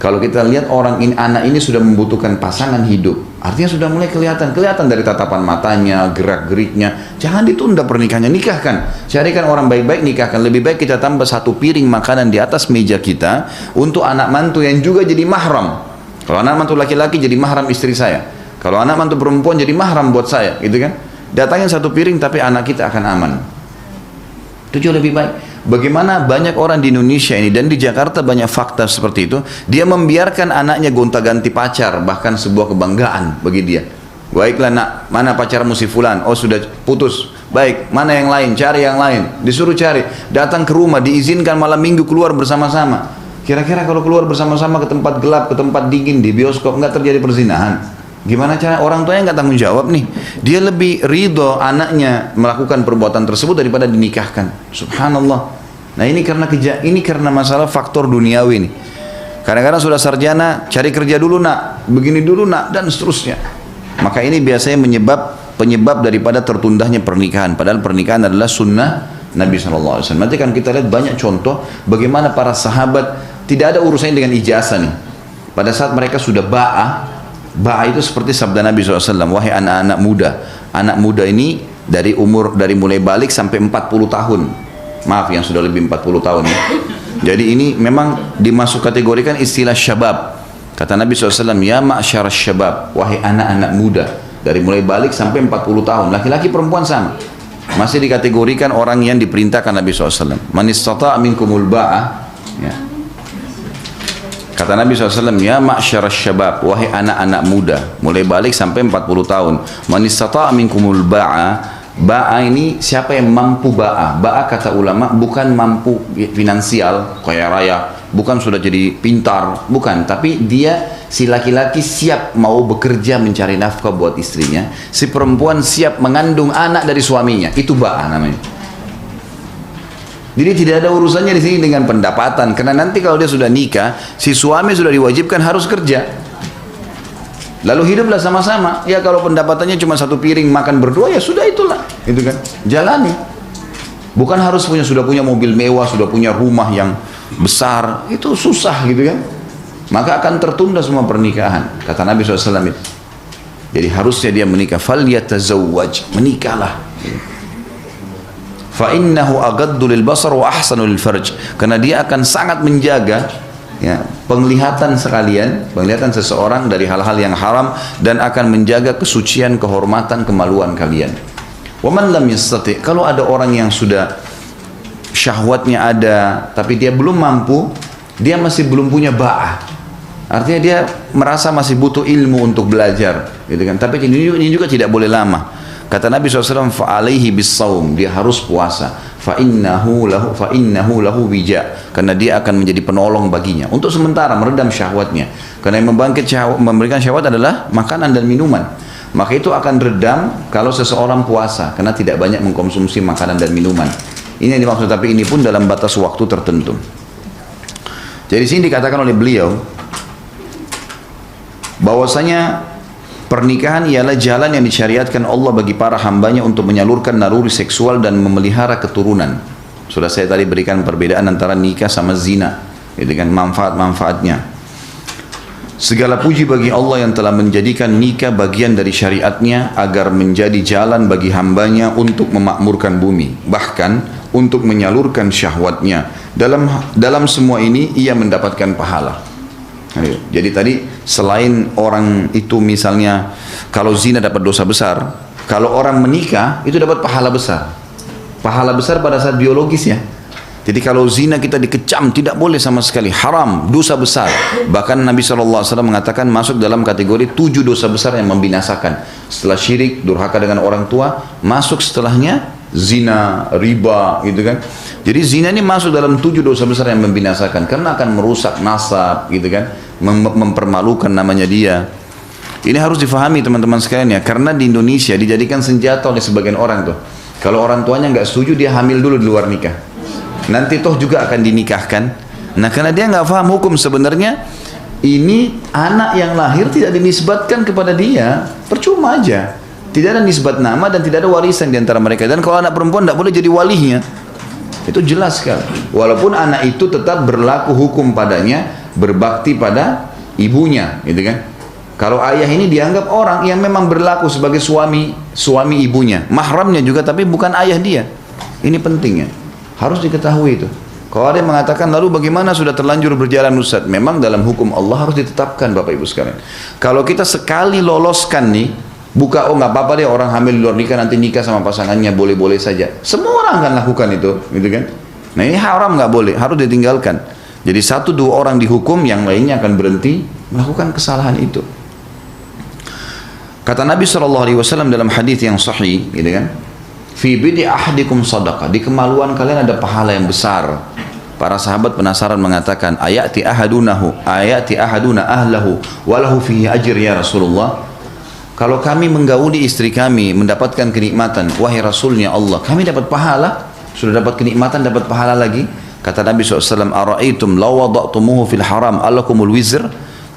kalau kita lihat anak ini sudah membutuhkan pasangan hidup, artinya sudah mulai kelihatan dari tatapan matanya, gerak-geriknya, jangan ditunda pernikahannya, nikahkan, carikan orang baik-baik, nikahkan. Lebih baik kita tambah 1 piring makanan di atas meja kita untuk anak mantu yang juga jadi mahram. Kalau anak mantu laki-laki jadi mahram istri saya, kalau anak mantu perempuan jadi mahram buat saya, gitu kan? Datangin 1 piring tapi anak kita akan aman. Itu jauh lebih baik. Bagaimana banyak orang di Indonesia ini dan di Jakarta banyak fakta seperti itu, dia membiarkan anaknya gonta-ganti pacar, bahkan sebuah kebanggaan bagi dia. Baiklah nak, mana pacarmu si fulan? Oh sudah putus. Baik, mana yang lain? Cari yang lain. Disuruh cari, datang ke rumah, diizinkan malam minggu keluar bersama-sama. Kira-kira kalau keluar bersama-sama ke tempat gelap, ke tempat dingin, di bioskop, nggak terjadi perzinahan? Gimana cara orang tuanya nggak tanggung jawab nih? Dia lebih ridho anaknya melakukan perbuatan tersebut daripada dinikahkan. Subhanallah. Nah ini karena masalah faktor duniawi nih. Kadang-kadang sudah sarjana, cari kerja dulu nak, begini dulu nak, dan seterusnya. Maka ini biasanya penyebab daripada tertundanya pernikahan. Padahal pernikahan adalah sunnah Nabi SAW. Nanti kan kita lihat banyak contoh bagaimana para sahabat tidak ada urusannya dengan ijazah nih. Pada saat mereka sudah ba'ah itu seperti sabda Nabi SAW, wahai anak-anak muda ini dari mulai balik sampai 40 tahun. Maaf yang sudah lebih 40 tahun ya. Jadi ini memang dimasuk kategorikan istilah syabab. Kata Nabi SAW, ya ma'syar syabab, wahai anak-anak muda, dari mulai balik sampai 40 tahun, laki-laki perempuan sama. Masih dikategorikan orang yang diperintahkan Nabi SAW. Man istata'a minkumul ba'ah, ya. Kata Nabi SAW, ya ma'syar syabab, wahai anak-anak muda, mulai balik sampai 40 tahun. Man istata'a minkumul ba'ah. Ba'a ini siapa yang mampu ba'a. Ba'a kata ulama bukan mampu finansial, kaya raya, bukan sudah jadi pintar, bukan. Tapi dia si laki-laki siap mau bekerja mencari nafkah buat istrinya. Si perempuan siap mengandung anak dari suaminya. Itu ba'a namanya. Jadi tidak ada urusannya di sini dengan pendapatan. Karena nanti kalau dia sudah nikah, si suami sudah diwajibkan harus kerja. Lalu hiduplah sama-sama. Ya kalau pendapatannya cuma satu piring makan berdua, ya sudah itulah, itu kan. Jalani. Bukan harus sudah punya mobil mewah, sudah punya rumah yang besar. Itu susah gitu kan. Maka akan tertunda semua pernikahan. Kata Nabi SAW itu. Jadi harusnya dia menikah. Falyatazawwaj, menikahlah. Fa innahu aghaddu lil basar wa ahsanu lil farj. Karena dia akan sangat menjaga ya, penglihatan seseorang dari hal-hal yang haram dan akan menjaga kesucian, kehormatan, kemaluan kalian. Waman lam yastati, kalau ada orang yang sudah syahwatnya ada tapi dia belum mampu, dia masih belum punya ba'ah. Artinya dia merasa masih butuh ilmu untuk belajar, gitu kan. Tapi ini juga tidak boleh lama. Kata Nabi SAW, fa'alaihi bis-saum, dia harus puasa. Fa'innahu lahu wija, karena dia akan menjadi penolong baginya untuk sementara meredam syahwatnya. Karena yang memberikan syahwat adalah makanan dan minuman. Maka itu akan redam kalau seseorang puasa, karena tidak banyak mengkonsumsi makanan dan minuman. Ini yang dimaksud, tapi ini pun dalam batas waktu tertentu. Jadi sini dikatakan oleh beliau bahwasanya pernikahan ialah jalan yang disyariatkan Allah bagi para hambanya untuk menyalurkan naluri seksual dan memelihara keturunan. Sudah saya tadi berikan perbedaan antara nikah sama zina, dengan manfaat-manfaatnya. Segala puji bagi Allah yang telah menjadikan nikah bagian dari syariatnya agar menjadi jalan bagi hambanya untuk memakmurkan bumi, bahkan untuk menyalurkan syahwatnya. Dalam semua ini ia mendapatkan pahala. Jadi tadi selain orang itu misalnya kalau zina dapat dosa besar, kalau orang menikah itu dapat pahala besar. Pahala besar pada saat biologis ya. Jadi kalau zina kita dikecam, tidak boleh sama sekali, haram, dosa besar. Bahkan Nabi SAW mengatakan masuk dalam kategori 7 dosa besar yang membinasakan. Setelah syirik, durhaka dengan orang tua, masuk setelahnya zina, riba, gitu kan. Jadi zina ini masuk dalam 7 dosa besar yang membinasakan, karena akan merusak nasab, gitu kan, mempermalukan namanya dia. Ini harus difahami teman-teman sekalian ya, karena di Indonesia dijadikan senjata oleh sebagian orang tuh. Kalau orang tuanya nggak setuju, dia hamil dulu di luar nikah. Nanti toh juga akan dinikahkan. Nah karena dia nggak paham hukum sebenarnya, ini anak yang lahir tidak dinisbatkan kepada dia, percuma aja. Tidak ada nisbat nama dan tidak ada warisan di antara mereka. Dan kalau anak perempuan tidak boleh jadi walinya. Itu jelas sekali. Walaupun anak itu tetap berlaku hukum padanya, berbakti pada ibunya, gitu kan. Kalau ayah ini dianggap orang yang memang berlaku sebagai suami ibunya, mahramnya juga, tapi bukan ayah dia. Ini pentingnya, harus diketahui itu. Kalau ada yang mengatakan lalu bagaimana sudah terlanjur berjalan Ustaz, memang dalam hukum Allah harus ditetapkan Bapak Ibu sekalian. Kalau kita sekali loloskan nih, buka, oh nggak apa-apa deh orang hamil di luar nikah, nanti nikah sama pasangannya boleh-boleh saja. Semua orang akan lakukan itu, gitu kan? Nah ini haram, nggak boleh, harus ditinggalkan. Jadi 1-2 orang dihukum, yang lainnya akan berhenti melakukan kesalahan itu. Kata Nabi SAW dalam hadis yang sahih, gitu kan? Fi bidi ahadikum sadaqah, di kemaluan kalian ada pahala yang besar. Para sahabat penasaran mengatakan, ayati ahaduna ahlahu walahu fihi ajr ya Rasulullah. Kalau kami menggauli istri kami, mendapatkan kenikmatan, wahai Rasulnya Allah, kami dapat pahala, sudah dapat kenikmatan, dapat pahala lagi. Kata Nabi SAW, ara'aitum law wada'tumuhu fil haram alakumul wizr.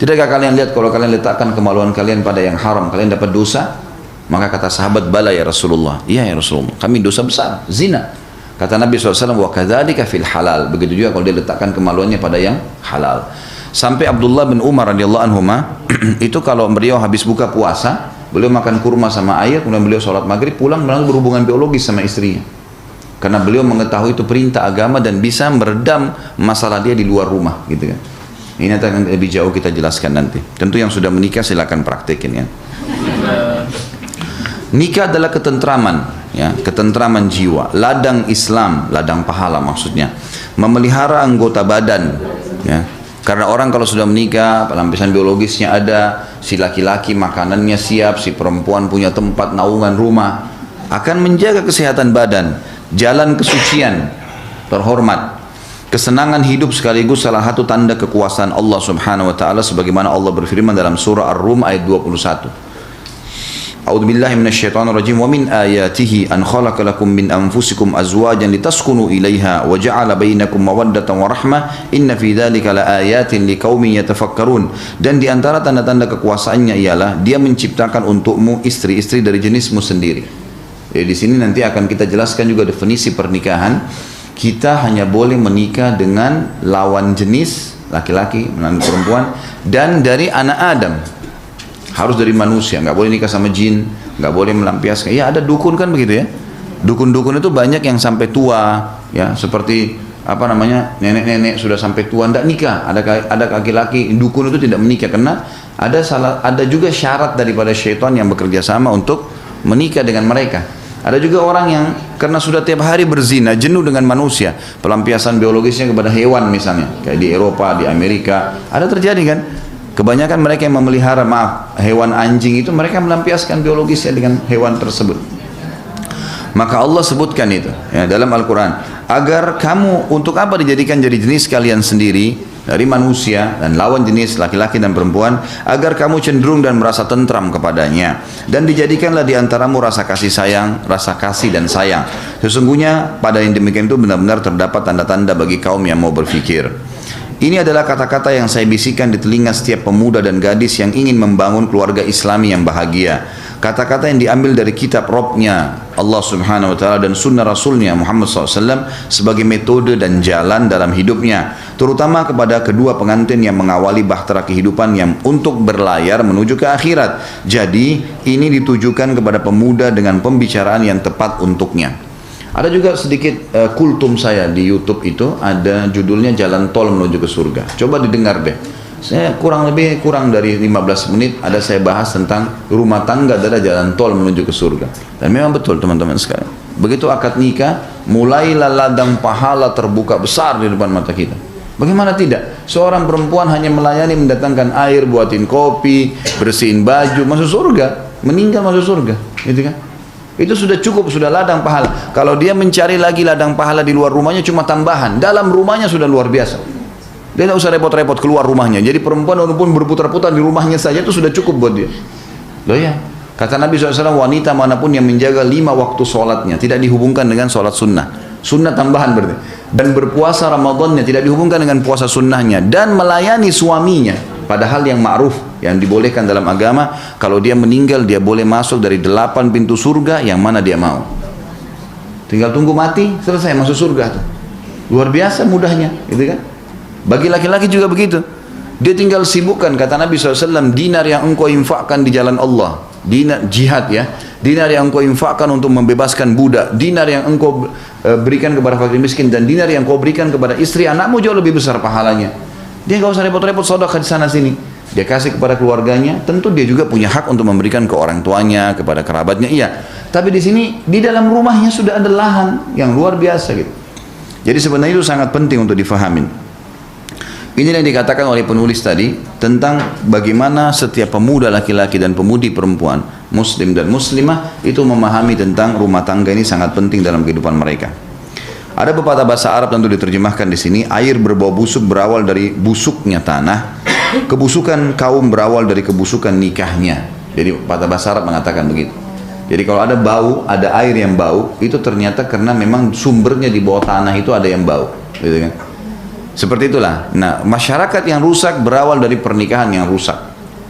Tidakkah kalian lihat kalau kalian letakkan kemaluan kalian pada yang haram, kalian dapat dosa? Maka kata sahabat, bala ya Rasulullah. Iya ya Rasulullah, kami dosa besar, zina. Kata Nabi SAW, wa kadzalika fil halal. Begitu juga kalau dia letakkan kemaluannya pada yang halal. Sampai Abdullah bin Umar radhiyallahu anhuma itu kalau beliau habis buka puasa, beliau makan kurma sama air, kemudian beliau sholat maghrib, pulang langsung berhubungan biologis sama istrinya. Karena beliau mengetahui itu perintah agama dan bisa meredam masalah dia di luar rumah, gitu kan. Ini akan lebih jauh kita jelaskan nanti. Tentu yang sudah menikah silakan praktekin ya. Nikah adalah ketentraman, ya, ketentraman jiwa, ladang Islam, ladang pahala maksudnya. Memelihara anggota badan, ya. Karena orang kalau sudah menikah, pelampiasan biologisnya ada, si laki-laki makanannya siap, si perempuan punya tempat naungan rumah, akan menjaga kesehatan badan, jalan kesucian, terhormat, kesenangan hidup sekaligus salah satu tanda kekuasaan Allah Subhanahu wa taala sebagaimana Allah berfirman dalam surah Ar-Rum ayat 21. A'udzubillahi minasyaitonirrajim wa min ayatihi an khalaqa lakum min anfusikum azwajan litaskunu ilaiha wa ja'ala bainakum mawaddatan wa rahmah inna fi dzalika laayatin liqaumin yatafakkarun. Dan di antara tanda-tanda kekuasaannya ialah dia menciptakan untukmu istri-istri dari jenismu sendiri. Jadi di sini nanti akan kita jelaskan juga definisi pernikahan. Kita hanya boleh menikah dengan lawan jenis laki-laki dan perempuan dan dari anak Adam. Harus dari manusia, nggak boleh nikah sama jin, nggak boleh melampiaskan. Ya ada dukun kan begitu ya. Dukun-dukun itu banyak yang sampai tua, ya seperti apa namanya nenek-nenek sudah sampai tua ndak nikah. Ada laki-laki dukun itu tidak menikah karena ada juga syarat daripada syaitan yang bekerja sama untuk menikah dengan mereka. Ada juga orang yang karena sudah tiap hari berzina, jenuh dengan manusia, pelampiasan biologisnya kepada hewan misalnya, kayak di Eropa, di Amerika, ada terjadi kan? Kebanyakan mereka yang memelihara, hewan anjing itu mereka melampiaskan biologisnya dengan hewan tersebut. Maka Allah sebutkan itu ya, dalam Al-Quran. Agar kamu, untuk apa dijadikan jadi jenis kalian sendiri dari manusia dan lawan jenis laki-laki dan perempuan, agar kamu cenderung dan merasa tentram kepadanya. Dan dijadikanlah di antaramu rasa kasih sayang, rasa kasih dan sayang. Sesungguhnya pada yang demikian itu benar-benar terdapat tanda-tanda bagi kaum yang mau berfikir. Ini adalah kata-kata yang saya bisikan di telinga setiap pemuda dan gadis yang ingin membangun keluarga Islami yang bahagia. Kata-kata yang diambil dari kitab Robnya Allah Subhanahu Wa Taala dan sunnah Rasulnya Muhammad SAW sebagai metode dan jalan dalam hidupnya, terutama kepada kedua pengantin yang mengawali bahtera kehidupan yang untuk berlayar menuju ke akhirat. Jadi ini ditujukan kepada pemuda dengan pembicaraan yang tepat untuknya. Ada juga sedikit kultum saya di YouTube itu, ada judulnya Jalan Tol Menuju ke Surga. Coba didengar deh. Saya kurang dari 15 menit ada saya bahas tentang rumah tangga adalah jalan tol menuju ke surga. Dan memang betul teman-teman sekalian. Begitu akad nikah, mulailah ladang pahala terbuka besar di depan mata kita. Bagaimana tidak? Seorang perempuan hanya melayani, mendatangkan air, buatin kopi, bersihin baju, masuk surga. Meninggal masuk surga, gitu kan? Itu sudah cukup, sudah ladang pahala. Kalau dia mencari lagi ladang pahala di luar rumahnya cuma tambahan, dalam rumahnya sudah luar biasa. Dia tidak usah repot-repot keluar rumahnya. Jadi perempuan walaupun berputar-putar di rumahnya saja itu sudah cukup buat dia. Loh ya, kata Nabi SAW, wanita manapun yang menjaga 5 waktu sholatnya tidak dihubungkan dengan sholat sunnah. Sunnah tambahan berarti. Dan berpuasa Ramadannya tidak dihubungkan dengan puasa sunnahnya. Dan melayani suaminya. Padahal yang ma'ruf, yang dibolehkan dalam agama, kalau dia meninggal dia boleh masuk dari 8 pintu surga yang mana dia mau. Tinggal tunggu mati, selesai masuk surga tuh. Luar biasa mudahnya, gitu kan? Bagi laki-laki juga begitu. Dia tinggal sibukkan, kata Nabi SAW, dinar yang engkau infakkan di jalan Allah, dinar jihad ya, dinar yang engkau infakkan untuk membebaskan budak, dinar yang engkau berikan kepada fakir miskin, dan dinar yang engkau berikan kepada istri anakmu jauh lebih besar pahalanya. Dia nggak usah repot-repot sedekah di sana sini. Dia kasih kepada keluarganya. Tentu dia juga punya hak untuk memberikan ke orang tuanya, kepada kerabatnya. Iya. Tapi di sini di dalam rumahnya sudah ada lahan yang luar biasa gitu. Jadi sebenarnya itu sangat penting untuk difahamin. Ini yang dikatakan oleh penulis tadi tentang bagaimana setiap pemuda laki-laki dan pemudi perempuan, muslim dan muslimah itu memahami tentang rumah tangga ini sangat penting dalam kehidupan mereka. Ada pepatah bahasa Arab tentu diterjemahkan di sini, air berbau busuk berawal dari busuknya tanah, kebusukan kaum berawal dari kebusukan nikahnya. Jadi bahasa Arab mengatakan begitu. Jadi kalau ada bau, ada air yang bau, itu ternyata karena memang sumbernya di bawah tanah itu ada yang bau, gitu kan? Seperti itulah. Nah, masyarakat yang rusak berawal dari pernikahan yang rusak.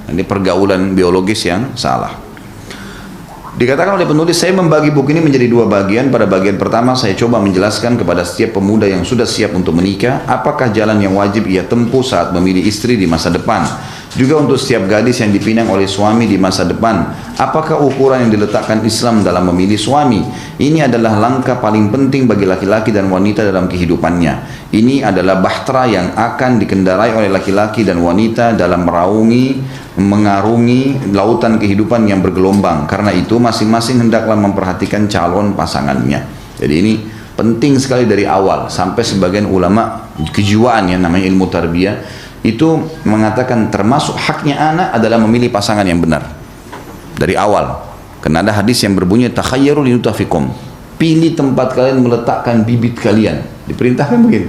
Ini pergaulan biologis yang salah. Dikatakan oleh penulis, saya membagi buku ini menjadi dua bagian. Pada bagian pertama saya coba menjelaskan kepada setiap pemuda yang sudah siap untuk menikah, apakah jalan yang wajib ia tempuh saat memilih istri di masa depan. Juga untuk setiap gadis yang dipinang oleh suami di masa depan, apakah ukuran yang diletakkan Islam dalam memilih suami. Ini adalah langkah paling penting bagi laki-laki dan wanita dalam kehidupannya. Ini adalah bahtera yang akan dikendarai oleh laki-laki dan wanita dalam mengarungi lautan kehidupan yang bergelombang. Karena itu masing-masing hendaklah memperhatikan calon pasangannya. Jadi ini penting sekali dari awal. Sampai sebagian ulama kejiwaan ya, namanya ilmu tarbiyah, itu mengatakan termasuk haknya anak adalah memilih pasangan yang benar dari awal. Karena ada hadis yang berbunyi takhayyaru linutafikum, pilih tempat kalian meletakkan bibit kalian. Diperintahkan begini,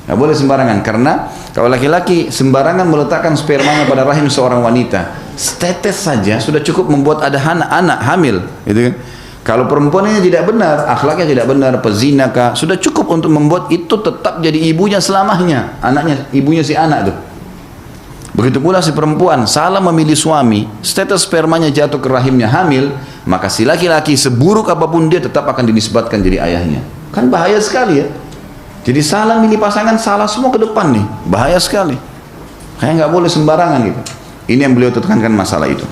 nggak boleh sembarangan. Karena kalau laki-laki sembarangan meletakkan spermanya pada rahim seorang wanita, setetes saja sudah cukup membuat ada anak hamil, gitu kan. Kalau perempuan ini tidak benar, akhlaknya tidak benar, pezina kah, sudah cukup untuk membuat itu tetap jadi ibunya selamanya, anaknya, ibunya si anak tuh. Begitu pula si perempuan salah memilih suami, status spermanya jatuh ke rahimnya hamil, maka si laki-laki seburuk apapun dia tetap akan dinisbatkan jadi ayahnya. Kan bahaya sekali ya. Jadi salah milih pasangan, salah semua ke depan nih, bahaya sekali. Kayak nggak boleh sembarangan gitu. Ini yang beliau tekankan masalah itu.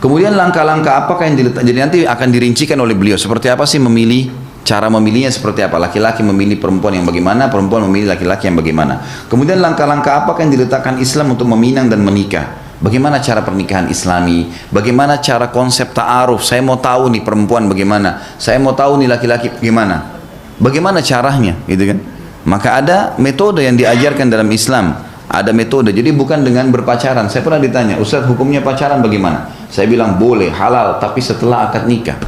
Kemudian langkah-langkah apakah yang diletak, jadi nanti akan dirincikan oleh beliau seperti apa sih memilih, cara memilihnya seperti apa, laki-laki memilih perempuan yang bagaimana, perempuan memilih laki-laki yang bagaimana. Kemudian langkah-langkah apakah yang diletakkan Islam untuk meminang dan menikah, bagaimana cara pernikahan Islami, bagaimana cara konsep ta'aruf, saya mau tahu nih perempuan bagaimana, saya mau tahu nih laki-laki bagaimana, bagaimana caranya, gitu kan. Maka ada metode yang diajarkan dalam Islam, ada metode. Jadi bukan dengan berpacaran. Saya pernah ditanya, Ustaz hukumnya pacaran bagaimana? Saya bilang boleh, halal, tapi setelah akad nikah.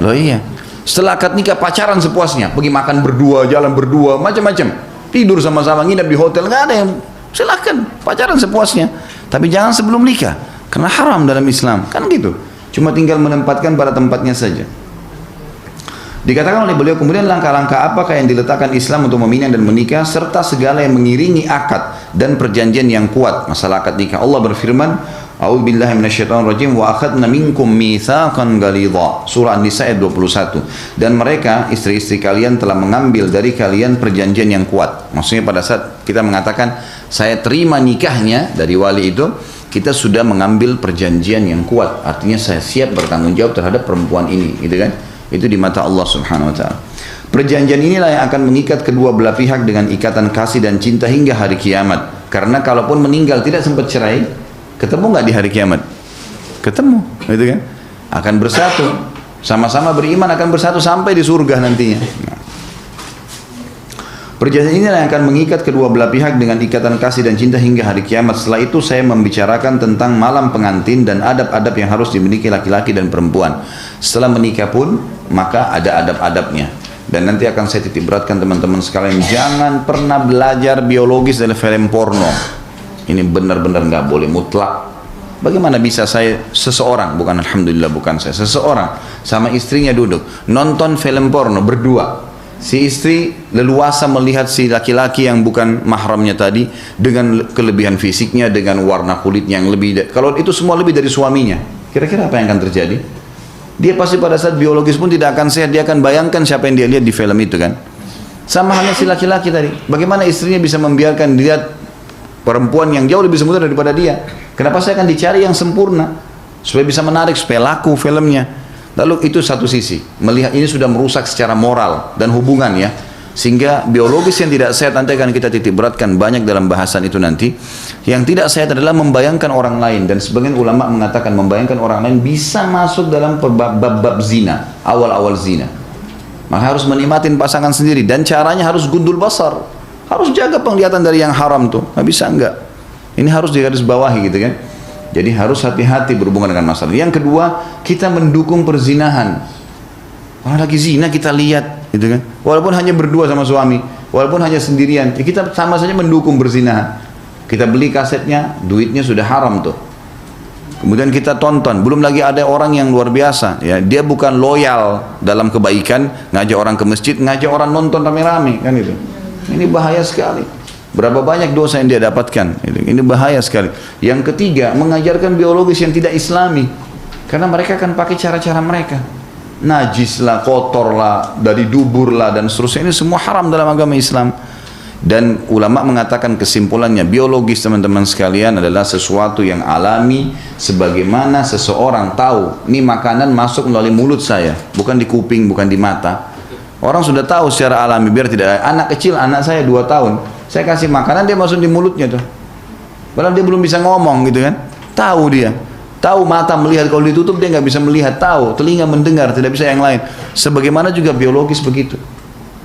Loh iya, setelah akad nikah pacaran sepuasnya, pergi makan berdua, jalan berdua, macam-macam, tidur sama-sama, nginep di hotel, nggak ada yang, silakan pacaran sepuasnya, tapi jangan sebelum nikah, karena haram dalam Islam, kan gitu. Cuma tinggal menempatkan pada tempatnya saja. Dikatakan oleh beliau kemudian langkah-langkah apakah yang diletakkan Islam untuk meminang dan menikah serta segala yang mengiringi akad dan perjanjian yang kuat. Masalah akad nikah, Allah berfirman, A'udzubillahi minasyaitonirrajim wa akhadna minkum mitsaqan ghalidha. Surah An-Nisa ayat 21. Dan mereka istri-istri kalian telah mengambil dari kalian perjanjian yang kuat. Maksudnya pada saat kita mengatakan saya terima nikahnya dari wali itu, kita sudah mengambil perjanjian yang kuat. Artinya saya siap bertanggung jawab terhadap perempuan ini, gitu kan? Itu di mata Allah Subhanahu wa taala. Perjanjian inilah yang akan mengikat kedua belah pihak dengan ikatan kasih dan cinta hingga hari kiamat. Karena kalaupun meninggal tidak sempat cerai, ketemu nggak di hari kiamat? Ketemu, gitu kan? Akan bersatu, sama-sama beriman akan bersatu sampai di surga nantinya. Nah. Perjanjian ini yang akan mengikat kedua belah pihak dengan ikatan kasih dan cinta hingga hari kiamat. Setelah itu saya membicarakan tentang malam pengantin dan adab-adab yang harus dimiliki laki-laki dan perempuan. Setelah menikah pun maka ada adab-adabnya. Dan nanti akan saya titik beratkan teman-teman sekalian, jangan pernah belajar biologis dari film porno. Ini benar-benar nggak boleh, mutlak. Bagaimana bisa seseorang, bukan alhamdulillah bukan saya, seseorang sama istrinya duduk nonton film porno berdua. Si istri leluasa melihat si laki-laki yang bukan mahramnya tadi dengan kelebihan fisiknya, dengan warna kulitnya yang lebih, kalau itu semua lebih dari suaminya, kira-kira apa yang akan terjadi? Dia pasti pada saat biologis pun tidak akan sehat, dia akan bayangkan siapa yang dia lihat di film itu kan. Sama halnya si laki-laki tadi, bagaimana istrinya bisa membiarkan dilihat perempuan yang jauh lebih sempurna daripada dia? Kenapa saya akan dicari yang sempurna supaya bisa menarik, supaya laku filmnya? Lalu itu satu sisi, melihat ini sudah merusak secara moral dan hubungan ya, sehingga biologis yang tidak sehat nanti akan kita titik beratkan banyak dalam bahasan itu nanti. Yang tidak sehat adalah membayangkan orang lain, dan sebagian ulama mengatakan membayangkan orang lain bisa masuk dalam bab zina, awal-awal zina. Maka harus menikmatin pasangan sendiri, dan caranya harus gundul basar, harus jaga penglihatan dari yang haram tuh, nggak bisa enggak. Ini harus digarisbawahi gitu kan. Jadi harus hati-hati berhubungan dengan masalah. Yang kedua, kita mendukung perzinahan. Orang lagi zina kita lihat, gitu kan? Walaupun hanya berdua sama suami, walaupun hanya sendirian, ya kita sama saja mendukung perzinahan. Kita beli kasetnya, duitnya sudah haram tuh. Kemudian kita tonton, belum lagi ada orang yang luar biasa, ya, dia bukan loyal dalam kebaikan, ngajak orang ke masjid, ngajak orang nonton rame-rame, kan itu. Ini bahaya sekali. Berapa banyak dosa yang dia dapatkan? Ini bahaya sekali. Yang ketiga, mengajarkan biologis yang tidak Islami, karena mereka akan pakai cara-cara mereka. Najis lah, kotor lah, dari dubur lah, dan seterusnya. Ini semua haram dalam agama Islam. Dan ulama mengatakan kesimpulannya, biologis teman-teman sekalian adalah sesuatu yang alami, sebagaimana seseorang tahu ini makanan masuk melalui mulut saya, bukan di kuping, bukan di mata. Orang sudah tahu secara alami, biar tidak. Anak kecil, anak saya 2 tahun, saya kasih makanan, dia masuk di mulutnya tuh, padahal dia belum bisa ngomong gitu kan. Tahu dia, tahu mata melihat, kalau ditutup dia nggak bisa melihat, tahu telinga mendengar, tidak bisa yang lain. Sebagaimana juga biologis begitu.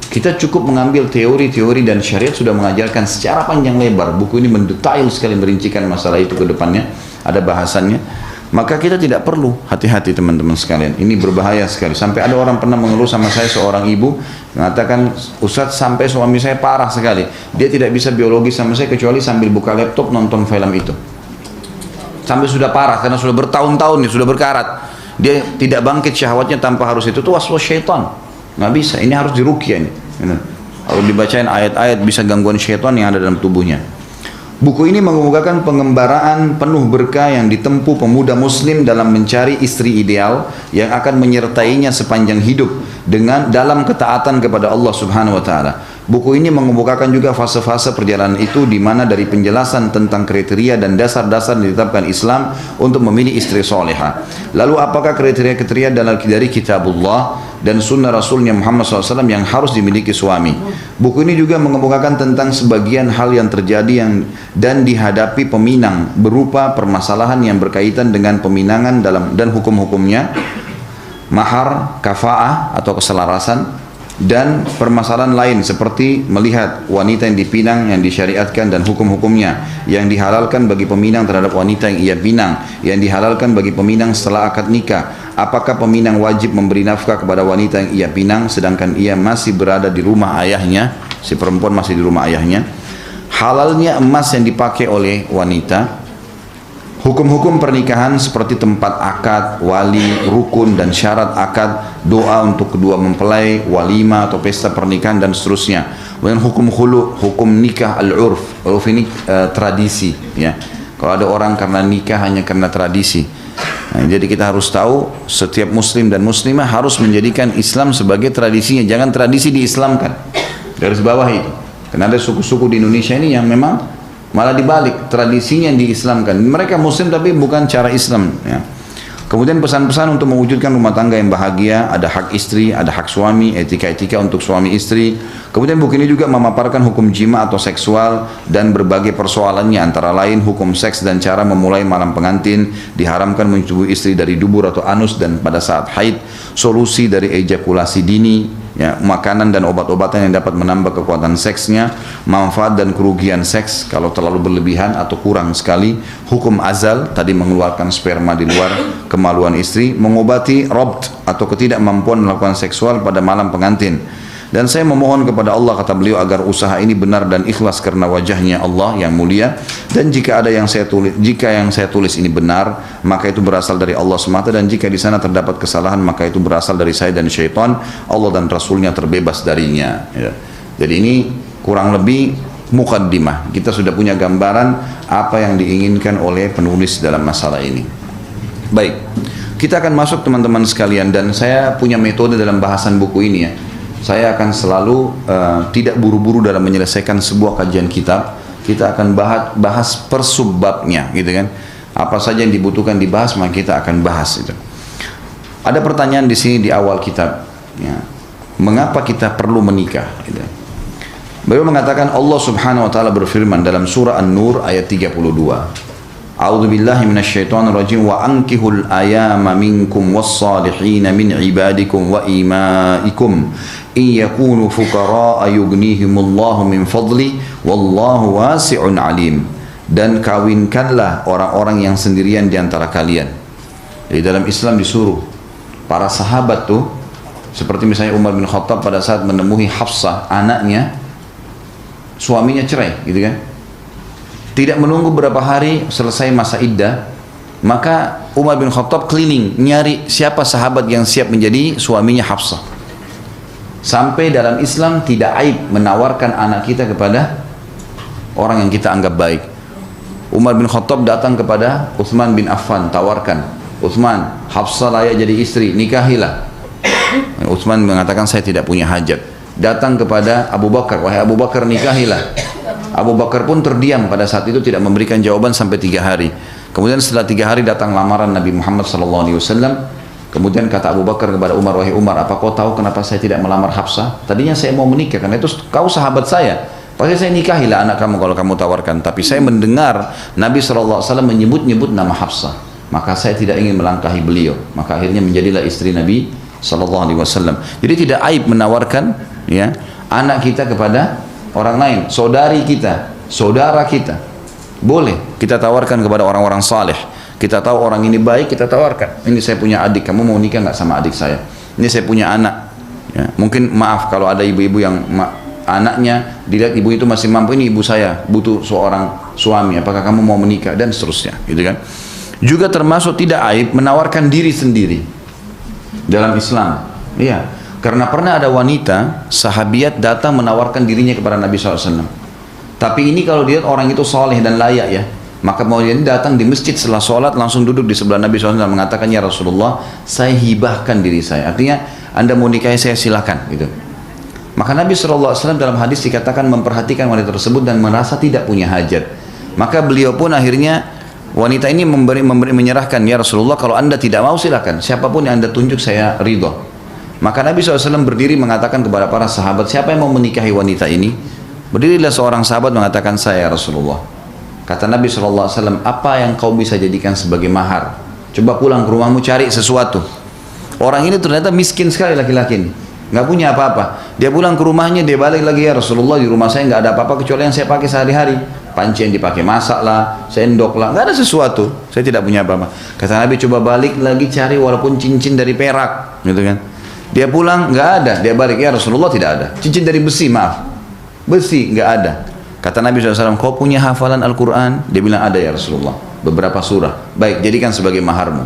Kita cukup mengambil teori-teori, dan syariat sudah mengajarkan secara panjang lebar. Buku ini mendetail sekali merincikan masalah itu ke depannya, ada bahasannya. Maka kita tidak perlu, hati-hati teman-teman sekalian. Ini berbahaya sekali. Sampai ada orang pernah mengeluh sama saya, seorang ibu mengatakan, Ustadz, sampai suami saya parah sekali, dia tidak bisa biologis sama saya kecuali sambil buka laptop nonton film itu. Sampai sudah parah karena sudah bertahun-tahun nih, sudah berkarat. Dia tidak bangkit syahwatnya tanpa harus itu waswas syaitan. Nggak bisa, ini harus diruqyah ini. Kalau dibacain ayat-ayat bisa gangguan syaitan yang ada dalam tubuhnya. Buku ini mengemukakan pengembaraan penuh berkah yang ditempuh pemuda muslim dalam mencari istri ideal yang akan menyertainya sepanjang hidup dengan dalam ketaatan kepada Allah Subhanahu wa taala. Buku ini mengemukakan juga fase-fase perjalanan itu, di mana dari penjelasan tentang kriteria dan dasar-dasar ditetapkan Islam untuk memilih istri soleha. Lalu apakah kriteria-kriteria dari kitabullah dan sunnah Rasulnya Muhammad SAW yang harus dimiliki suami? Buku ini juga mengemukakan tentang sebagian hal yang terjadi dan dihadapi peminang, berupa permasalahan yang berkaitan dengan peminangan dan hukum-hukumnya, mahar, kafaah atau keselarasan, dan permasalahan lain seperti melihat wanita yang dipinang yang disyariatkan dan hukum-hukumnya, yang dihalalkan bagi peminang terhadap wanita yang ia pinang, yang dihalalkan bagi peminang setelah akad nikah. Apakah peminang wajib memberi nafkah kepada wanita yang ia pinang sedangkan ia masih berada di rumah ayahnya, si perempuan masih di rumah ayahnya? Halalnya emas yang dipakai oleh wanita. Hukum-hukum pernikahan seperti tempat akad, wali, rukun dan syarat akad, doa untuk kedua mempelai, walima atau pesta pernikahan dan seterusnya. Kemudian hukum khulu, hukum nikah al-urf. Urf ini tradisi, ya. Kalau ada orang karena nikah hanya karena tradisi. Nah, jadi kita harus tahu setiap muslim dan muslimah harus menjadikan Islam sebagai tradisinya, jangan tradisi diislamkan. Garis bawah itu. Karena ada suku-suku di Indonesia ini yang memang malah dibalik, tradisinya yang diislamkan. Mereka muslim tapi bukan cara Islam, ya. Kemudian pesan-pesan untuk mewujudkan rumah tangga yang bahagia, ada hak istri, ada hak suami, etika-etika untuk suami istri. Kemudian buku ini juga memaparkan hukum jima atau seksual dan berbagai persoalannya, antara lain hukum seks dan cara memulai malam pengantin, diharamkan menyusui istri dari dubur atau anus dan pada saat haid, solusi dari ejakulasi dini, ya, makanan dan obat-obatan yang dapat menambah kekuatan seksnya, manfaat dan kerugian seks kalau terlalu berlebihan atau kurang sekali, hukum azal, tadi mengeluarkan sperma di luar kemaluan istri, mengobati rabt atau ketidakmampuan melakukan seksual pada malam pengantin. Dan saya memohon kepada Allah, kata beliau, agar usaha ini benar dan ikhlas karena wajahnya Allah yang mulia. Dan jika yang saya tulis ini benar, maka itu berasal dari Allah semata, dan jika di sana terdapat kesalahan, maka itu berasal dari saya dan syaitan. Allah dan Rasulnya terbebas darinya, ya. Jadi ini kurang lebih mukaddimah. Kita sudah punya gambaran apa yang diinginkan oleh penulis dalam masalah ini. Baik, kita akan masuk teman-teman sekalian, dan saya punya metode dalam bahasan buku ini, ya. Saya akan selalu tidak buru-buru dalam menyelesaikan sebuah kajian kitab. Kita akan bahas per subbabnya, gitu kan. Apa saja yang dibutuhkan dibahas, maka kita akan bahas itu. Ada pertanyaan di sini di awal kitab, ya. Mengapa kita perlu menikah? Gitu. Beliau mengatakan, Allah Subhanahu wa taala berfirman dalam surah An-Nur ayat 32. A'udzubillahi minasyaitonirrajim, wa ankihul ayama minkum was-salihin min ibadikum wa imaikum in yakunu fuqara'a yughnihimullahu min fadli wallahu wasi'un alim. Dan kawinkanlah orang-orang yang sendirian di antara kalian. Jadi dalam Islam disuruh para sahabat tuh, seperti misalnya Umar bin Khattab pada saat menemui Hafsah, anaknya, suaminya cerai, gitu kan. Tidak menunggu berapa hari selesai masa iddah, Maka Umar bin Khattab keliling nyari siapa sahabat yang siap menjadi suaminya Hafsah. Sampai dalam Islam tidak aib menawarkan anak kita kepada orang yang kita anggap baik. Umar bin Khattab datang kepada Utsman bin Affan, tawarkan, Utsman, Hafsah layak jadi istri, nikahilah. Utsman mengatakan saya tidak punya hajat. Datang kepada Abu Bakar, wahai Abu Bakar, nikahilah. Abu Bakar pun terdiam pada saat itu, tidak memberikan jawaban sampai 3 hari. Kemudian setelah 3 hari datang lamaran Nabi Muhammad SAW. Kemudian kata Abu Bakar kepada Umar, wahai Umar, apa kau tahu kenapa saya tidak melamar Hafsah? Tadinya saya mau menikah, karena itu kau sahabat saya. Pasti saya nikahilah anak kamu kalau kamu tawarkan. Tapi saya mendengar Nabi SAW menyebut-nyebut nama Hafsah. Maka saya tidak ingin melangkahi beliau. Maka akhirnya menjadilah istri Nabi SAW. Jadi tidak aib menawarkan ya anak kita kepada orang lain, saudari kita, saudara kita. Boleh kita tawarkan kepada orang-orang saleh. Kita tahu orang ini baik, kita tawarkan. Ini saya punya adik, kamu mau nikah nggak sama adik saya? Ini saya punya anak. Ya, mungkin maaf kalau ada ibu-ibu yang anaknya dilihat ibu itu masih mampu, ini ibu saya butuh seorang suami, apakah kamu mau menikah, dan seterusnya, gitu kan? Juga termasuk tidak aib menawarkan diri sendiri dalam Islam. Iya, karena pernah ada wanita sahabiat datang menawarkan dirinya kepada Nabi SAW. Tapi ini kalau dilihat orang itu soleh dan layak ya, maka mau dia datang di masjid setelah sholat langsung duduk di sebelah Nabi SAW mengatakan, ya Rasulullah, saya hibahkan diri saya. Artinya Anda mau nikahi saya silakan, gitu. Maka Nabi SAW dalam hadis dikatakan memperhatikan wanita tersebut dan merasa tidak punya hajat. Maka beliau pun akhirnya wanita ini menyerahkan, ya Rasulullah, kalau Anda tidak mau silakan, siapapun yang Anda tunjuk saya ridho. Maka Nabi SAW berdiri mengatakan kepada para sahabat, siapa yang mau menikahi wanita ini? Berdirilah seorang sahabat mengatakan, saya Rasulullah. Kata Nabi SAW, apa yang kau bisa jadikan sebagai mahar? Coba pulang ke rumahmu cari sesuatu. Orang ini ternyata miskin sekali laki-laki ini, nggak punya apa-apa. Dia pulang ke rumahnya, dia balik lagi, ya Rasulullah, di rumah saya nggak ada apa-apa kecuali yang saya pakai sehari-hari. Panci yang dipakai masak lah, sendok lah, nggak ada sesuatu. Saya tidak punya apa-apa. Kata Nabi, coba balik lagi cari walaupun cincin dari perak, gitu kan? Dia pulang nggak ada, dia balik, ya Rasulullah, tidak ada. Cincin dari besi, maaf, besi nggak ada. Kata Nabi SAW, kau punya hafalan Al-Quran? Dia bilang ada ya Rasulullah, beberapa surah. Baik, jadikan sebagai maharmu.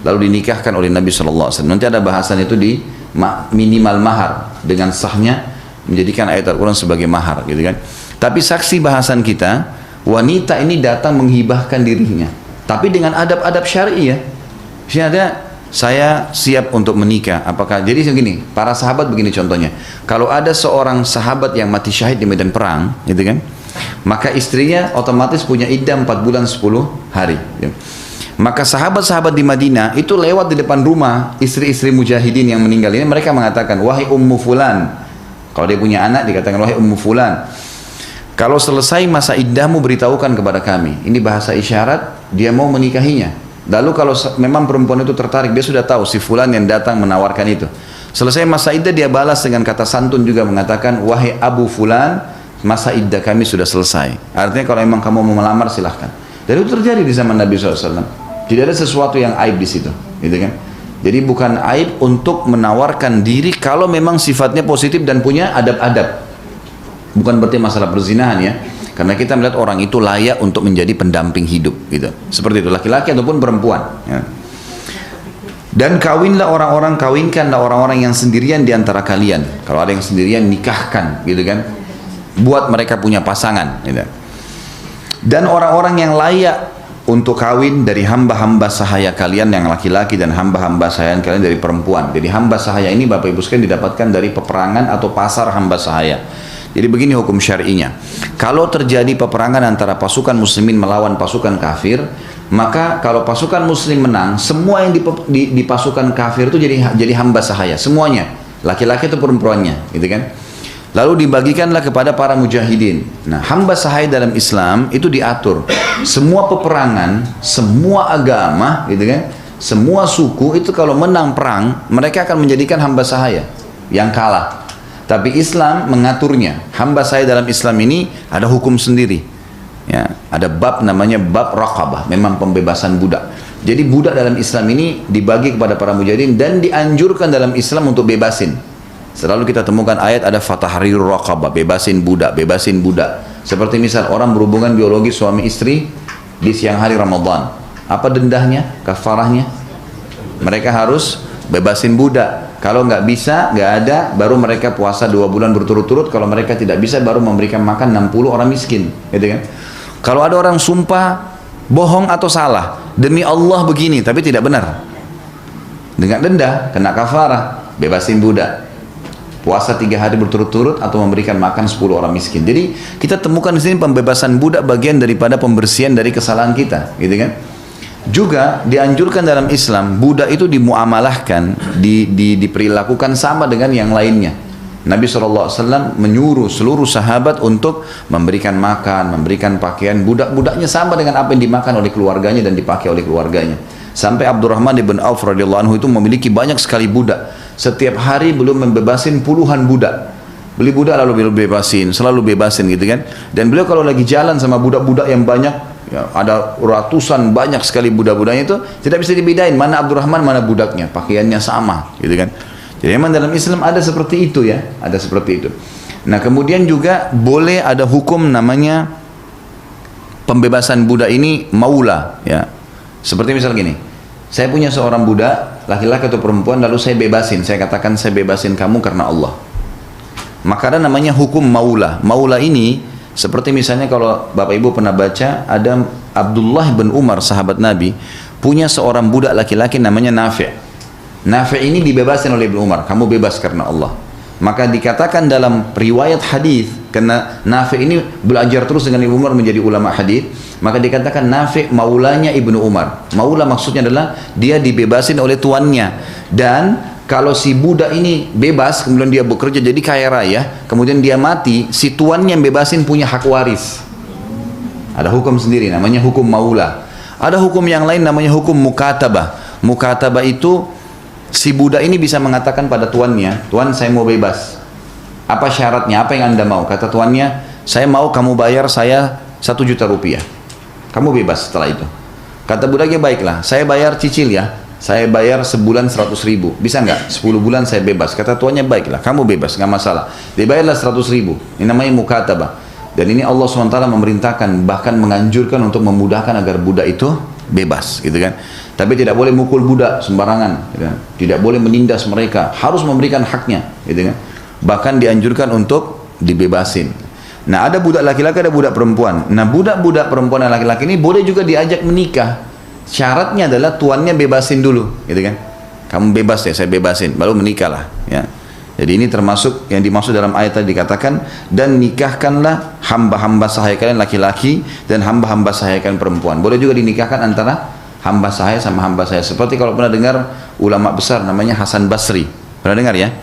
Lalu dinikahkan oleh Nabi SAW. Nanti ada bahasan itu di minimal mahar, dengan sahnya menjadikan ayat Al-Quran sebagai mahar, gitu kan. Tapi saksi bahasan kita, wanita ini datang menghibahkan dirinya, tapi dengan adab-adab syar'i ya. Misalnya ada, saya siap untuk menikah. Apakah jadi begini? Para sahabat begini contohnya. Kalau ada seorang sahabat yang mati syahid di medan perang, gitu kan, maka istrinya otomatis punya iddah 4 bulan 10 hari. Gitu. Maka sahabat-sahabat di Madinah itu lewat di depan rumah istri-istri mujahidin yang meninggal ini, mereka mengatakan, wahai Ummu Fulan. Kalau dia punya anak dikatakan, wahai Ummu Fulan, kalau selesai masa iddahmu beritahukan kepada kami. Ini bahasa isyarat dia mau menikahinya. Lalu kalau memang perempuan itu tertarik, dia sudah tahu si fulan yang datang menawarkan itu. Selesai masa iddah dia balas dengan kata santun juga mengatakan, wahai Abu Fulan, masa iddah kami sudah selesai. Artinya kalau memang kamu mau melamar silahkan. Dan itu terjadi di zaman Nabi SAW. Tidak ada sesuatu yang aib di situ, gitu kan? Jadi bukan aib untuk menawarkan diri kalau memang sifatnya positif dan punya adab-adab. Bukan berarti masalah perzinahan ya. Karena kita melihat orang itu layak untuk menjadi pendamping hidup, gitu. Seperti itu, laki-laki ataupun perempuan. Ya. Dan kawinkanlah orang-orang yang sendirian di antara kalian. Kalau ada yang sendirian, nikahkan, gitu kan. Buat mereka punya pasangan, gitu. Dan orang-orang yang layak untuk kawin dari hamba-hamba sahaya kalian yang laki-laki dan hamba-hamba sahaya kalian dari perempuan. Jadi hamba sahaya ini Bapak Ibu sekalian didapatkan dari peperangan atau pasar hamba sahaya. Jadi begini hukum syar'inya. Kalau terjadi peperangan antara pasukan muslimin melawan pasukan kafir, maka kalau pasukan muslim menang, semua yang di pasukan kafir itu jadi hamba sahaya, semuanya, laki-laki atau perempuannya, gitu kan? Lalu dibagikanlah kepada para mujahidin. Nah, hamba sahaya dalam Islam itu diatur. Semua peperangan, semua agama, gitu kan? Semua suku itu kalau menang perang, mereka akan menjadikan hamba sahaya yang kalah. Tapi Islam mengaturnya. Hamba saya dalam Islam ini ada hukum sendiri. Ya, ada bab namanya bab raqabah, memang pembebasan budak. Jadi budak dalam Islam ini dibagi kepada para mujahidin dan dianjurkan dalam Islam untuk bebasin. Selalu kita temukan ayat ada fatahrirur raqabah, bebasin budak, bebasin budak. Seperti misal orang berhubungan biologis suami istri di siang hari Ramadan Apa dendahnya, kafarahnya? Mereka harus bebasin budak. Kalau nggak bisa, nggak ada, baru mereka puasa 2 bulan berturut-turut. Kalau mereka tidak bisa, baru memberikan makan 60 orang miskin, gitu kan? Kalau ada orang sumpah bohong atau salah, demi Allah begini, tapi tidak benar, dengan denda, kena kafarah, bebasin budak. Puasa 3 hari berturut-turut atau memberikan makan 10 orang miskin. Jadi kita temukan di sini pembebasan budak bagian daripada pembersihan dari kesalahan kita, gitu kan? Juga dianjurkan dalam Islam budak itu dimuamalahkan, diperlakukan sama dengan yang lainnya. Nabi SAW menyuruh seluruh sahabat untuk memberikan makan, memberikan pakaian budak-budaknya sama dengan apa yang dimakan oleh keluarganya dan dipakai oleh keluarganya. Sampai Abdurrahman ibn Auf radhiyallahu anhu itu memiliki banyak sekali budak. Setiap hari belum membebasin puluhan budak. Beli budak lalu bebasin, selalu bebasin, gitu kan. Dan beliau kalau lagi jalan sama budak-budak yang banyak, ya, ada ratusan banyak sekali budak-budaknya itu, tidak bisa dibedain mana Abdurrahman mana budaknya, pakaiannya sama, gitu kan. Jadi memang dalam Islam ada seperti itu, ya, ada seperti itu. Nah, kemudian juga boleh ada hukum namanya pembebasan budak ini maula, ya. Seperti misal gini, saya punya seorang budak, laki-laki atau perempuan, lalu saya bebasin, saya katakan saya bebasin kamu karena Allah. Maka ada namanya hukum maula. Maula ini seperti misalnya kalau Bapak Ibu pernah baca, ada Abdullah bin Umar sahabat Nabi punya seorang budak laki-laki namanya Nafi'. Nafi' ini dibebasin oleh Ibnu Umar, kamu bebas karena Allah. Maka dikatakan dalam riwayat hadis, karena Nafi' ini belajar terus dengan Ibnu Umar menjadi ulama hadis, maka dikatakan Nafi' maulanya Ibnu Umar. Maula maksudnya adalah dia dibebasin oleh tuannya. Dan kalau si budak ini bebas, kemudian dia bekerja jadi kaya raya, kemudian dia mati, si tuannya yang bebasin punya hak waris. Ada hukum sendiri namanya hukum maula. Ada hukum yang lain namanya hukum mukatabah. Mukatabah itu si budak ini bisa mengatakan pada tuannya, Tuan saya mau bebas. Apa syaratnya? Apa yang Anda mau? Kata tuannya, saya mau kamu bayar saya 1 juta rupiah. Kamu bebas setelah itu. Kata budaknya, baiklah, saya bayar cicil ya. Saya bayar sebulan 100 ribu. Bisa nggak? 10 bulan saya bebas. Kata tuannya, baiklah, kamu bebas, nggak masalah. Dibayarlah 100 ribu. Ini namanya mukatabah. Dan ini Allah SWT memerintahkan, bahkan menganjurkan untuk memudahkan agar budak itu bebas, gitu kan. Tapi tidak boleh mukul budak sembarangan, gitu kan? Tidak boleh menindas mereka, harus memberikan haknya, gitu kan. Bahkan dianjurkan untuk dibebasin. Nah, ada budak laki-laki, ada budak perempuan. Nah, budak-budak perempuan dan laki-laki ini boleh juga diajak menikah. Syaratnya adalah tuannya bebasin dulu, gitu kan. Kamu bebas ya, saya bebasin, baru menikahlah, ya. Jadi ini termasuk yang dimaksud dalam ayat tadi dikatakan, dan nikahkanlah hamba-hamba sahaya kalian laki-laki dan hamba-hamba sahaya kalian perempuan. Boleh juga dinikahkan antara hamba sahaya sama hamba sahaya. Seperti kalau pernah dengar ulama besar namanya Hasan Basri. Pernah dengar ya?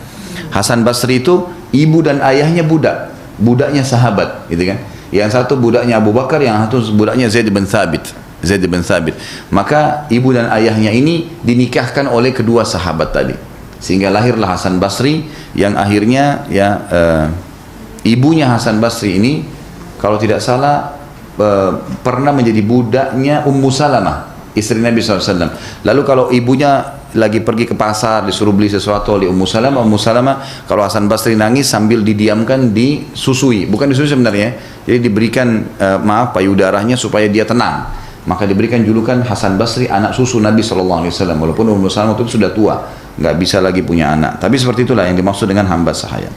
Hasan Basri itu ibu dan ayahnya budak. Budaknya sahabat, gitu kan. Yang satu budaknya Abu Bakar, yang satu budaknya Zaid bin Thabit. Zaid bin Thabit. Maka ibu dan ayahnya ini dinikahkan oleh kedua sahabat tadi. Sehingga lahirlah Hasan Basri yang akhirnya ya ibunya Hasan Basri ini kalau tidak salah pernah menjadi budaknya Ummu Salamah, istri Nabi SAW. Lalu kalau ibunya lagi pergi ke pasar disuruh beli sesuatu oleh Ummu Salamah, kalau Hasan Basri nangis sambil didiamkan disusui, bukan disusui sebenarnya, jadi diberikan payudaranya supaya dia tenang. Maka diberikan julukan Hasan Basri anak susu Nabi SAW, walaupun Ummu Salamah itu sudah tua, nggak bisa lagi punya anak. Tapi seperti itulah yang dimaksud dengan hamba sahaya.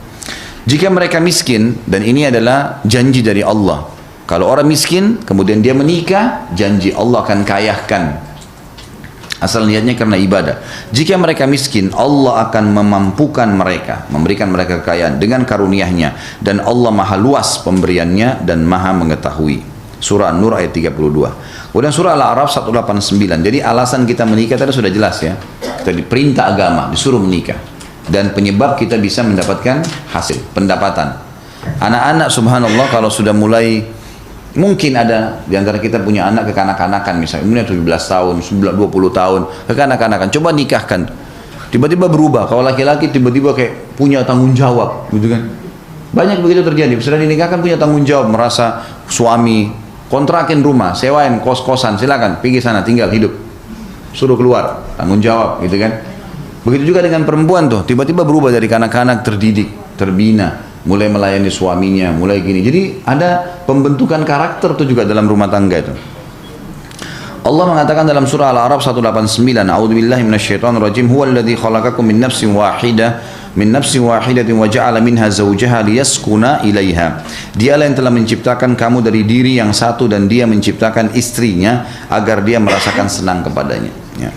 Jika mereka miskin, dan ini adalah janji dari Allah, kalau orang miskin kemudian dia menikah, janji Allah akan kayahkan, asal niatnya karena ibadah. Jika mereka miskin, Allah akan memampukan mereka, memberikan mereka kekayaan dengan karunia-Nya, dan Allah maha luas pemberiannya dan maha mengetahui. Surah An-Nur ayat 32. Kemudian surah Al-A'raf 189. Jadi alasan kita menikah tadi sudah jelas ya. Kita diperintah agama, disuruh menikah. Dan penyebab kita bisa mendapatkan hasil, pendapatan. Anak-anak subhanallah kalau sudah mulai, mungkin ada di antara kita punya anak kekanak-kanakan misalnya, umurnya 17 tahun, 20 tahun, kekanak-kanakan, coba nikahkan. Tiba-tiba berubah, kalau laki-laki tiba-tiba kayak punya tanggung jawab, gitu kan. Banyak begitu terjadi, sudah dinikahkan punya tanggung jawab, merasa suami, kontrakin rumah, sewain kos-kosan, silakan pergi sana tinggal hidup, suruh keluar, tanggung jawab, gitu kan. Begitu juga dengan perempuan tuh, tiba-tiba berubah dari kanak-kanak terdidik, terbina, mulai melayani suaminya, mulai gini. Jadi ada pembentukan karakter tuh juga dalam rumah tangga itu. Allah mengatakan dalam surah Al-A'raf 189, A'udzubillahi minasyaitonirrajim, huwallazi khalaqakum min nafsin wahidatin wa ja'ala minha zawjaha liyaskuna ilaiha. Dialah yang telah menciptakan kamu dari diri yang satu dan dia menciptakan istrinya agar dia merasakan senang kepadanya. Ya.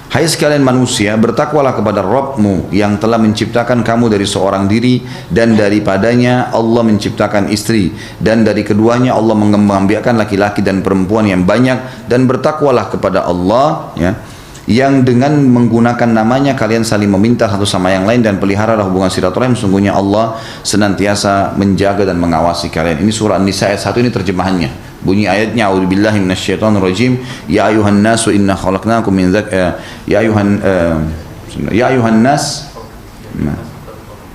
Hai sekalian manusia, bertakwalah kepada Rabbmu yang telah menciptakan kamu dari seorang diri dan daripadanya Allah menciptakan istri dan dari keduanya Allah mengembangbiakkan laki-laki dan perempuan yang banyak, dan bertakwalah kepada Allah ya, yang dengan menggunakan namanya kalian saling meminta satu sama yang lain, dan peliharalah hubungan silaturahim, sungguhnya Allah senantiasa menjaga dan mengawasi kalian. Ini surah An-Nisa ayat 1, ini terjemahannya. Bunyi ayatnya, a'udzubillahi minasyaitonirrajim, ya ayuhan nasu inna khalaqnakum min ya ayuhan nas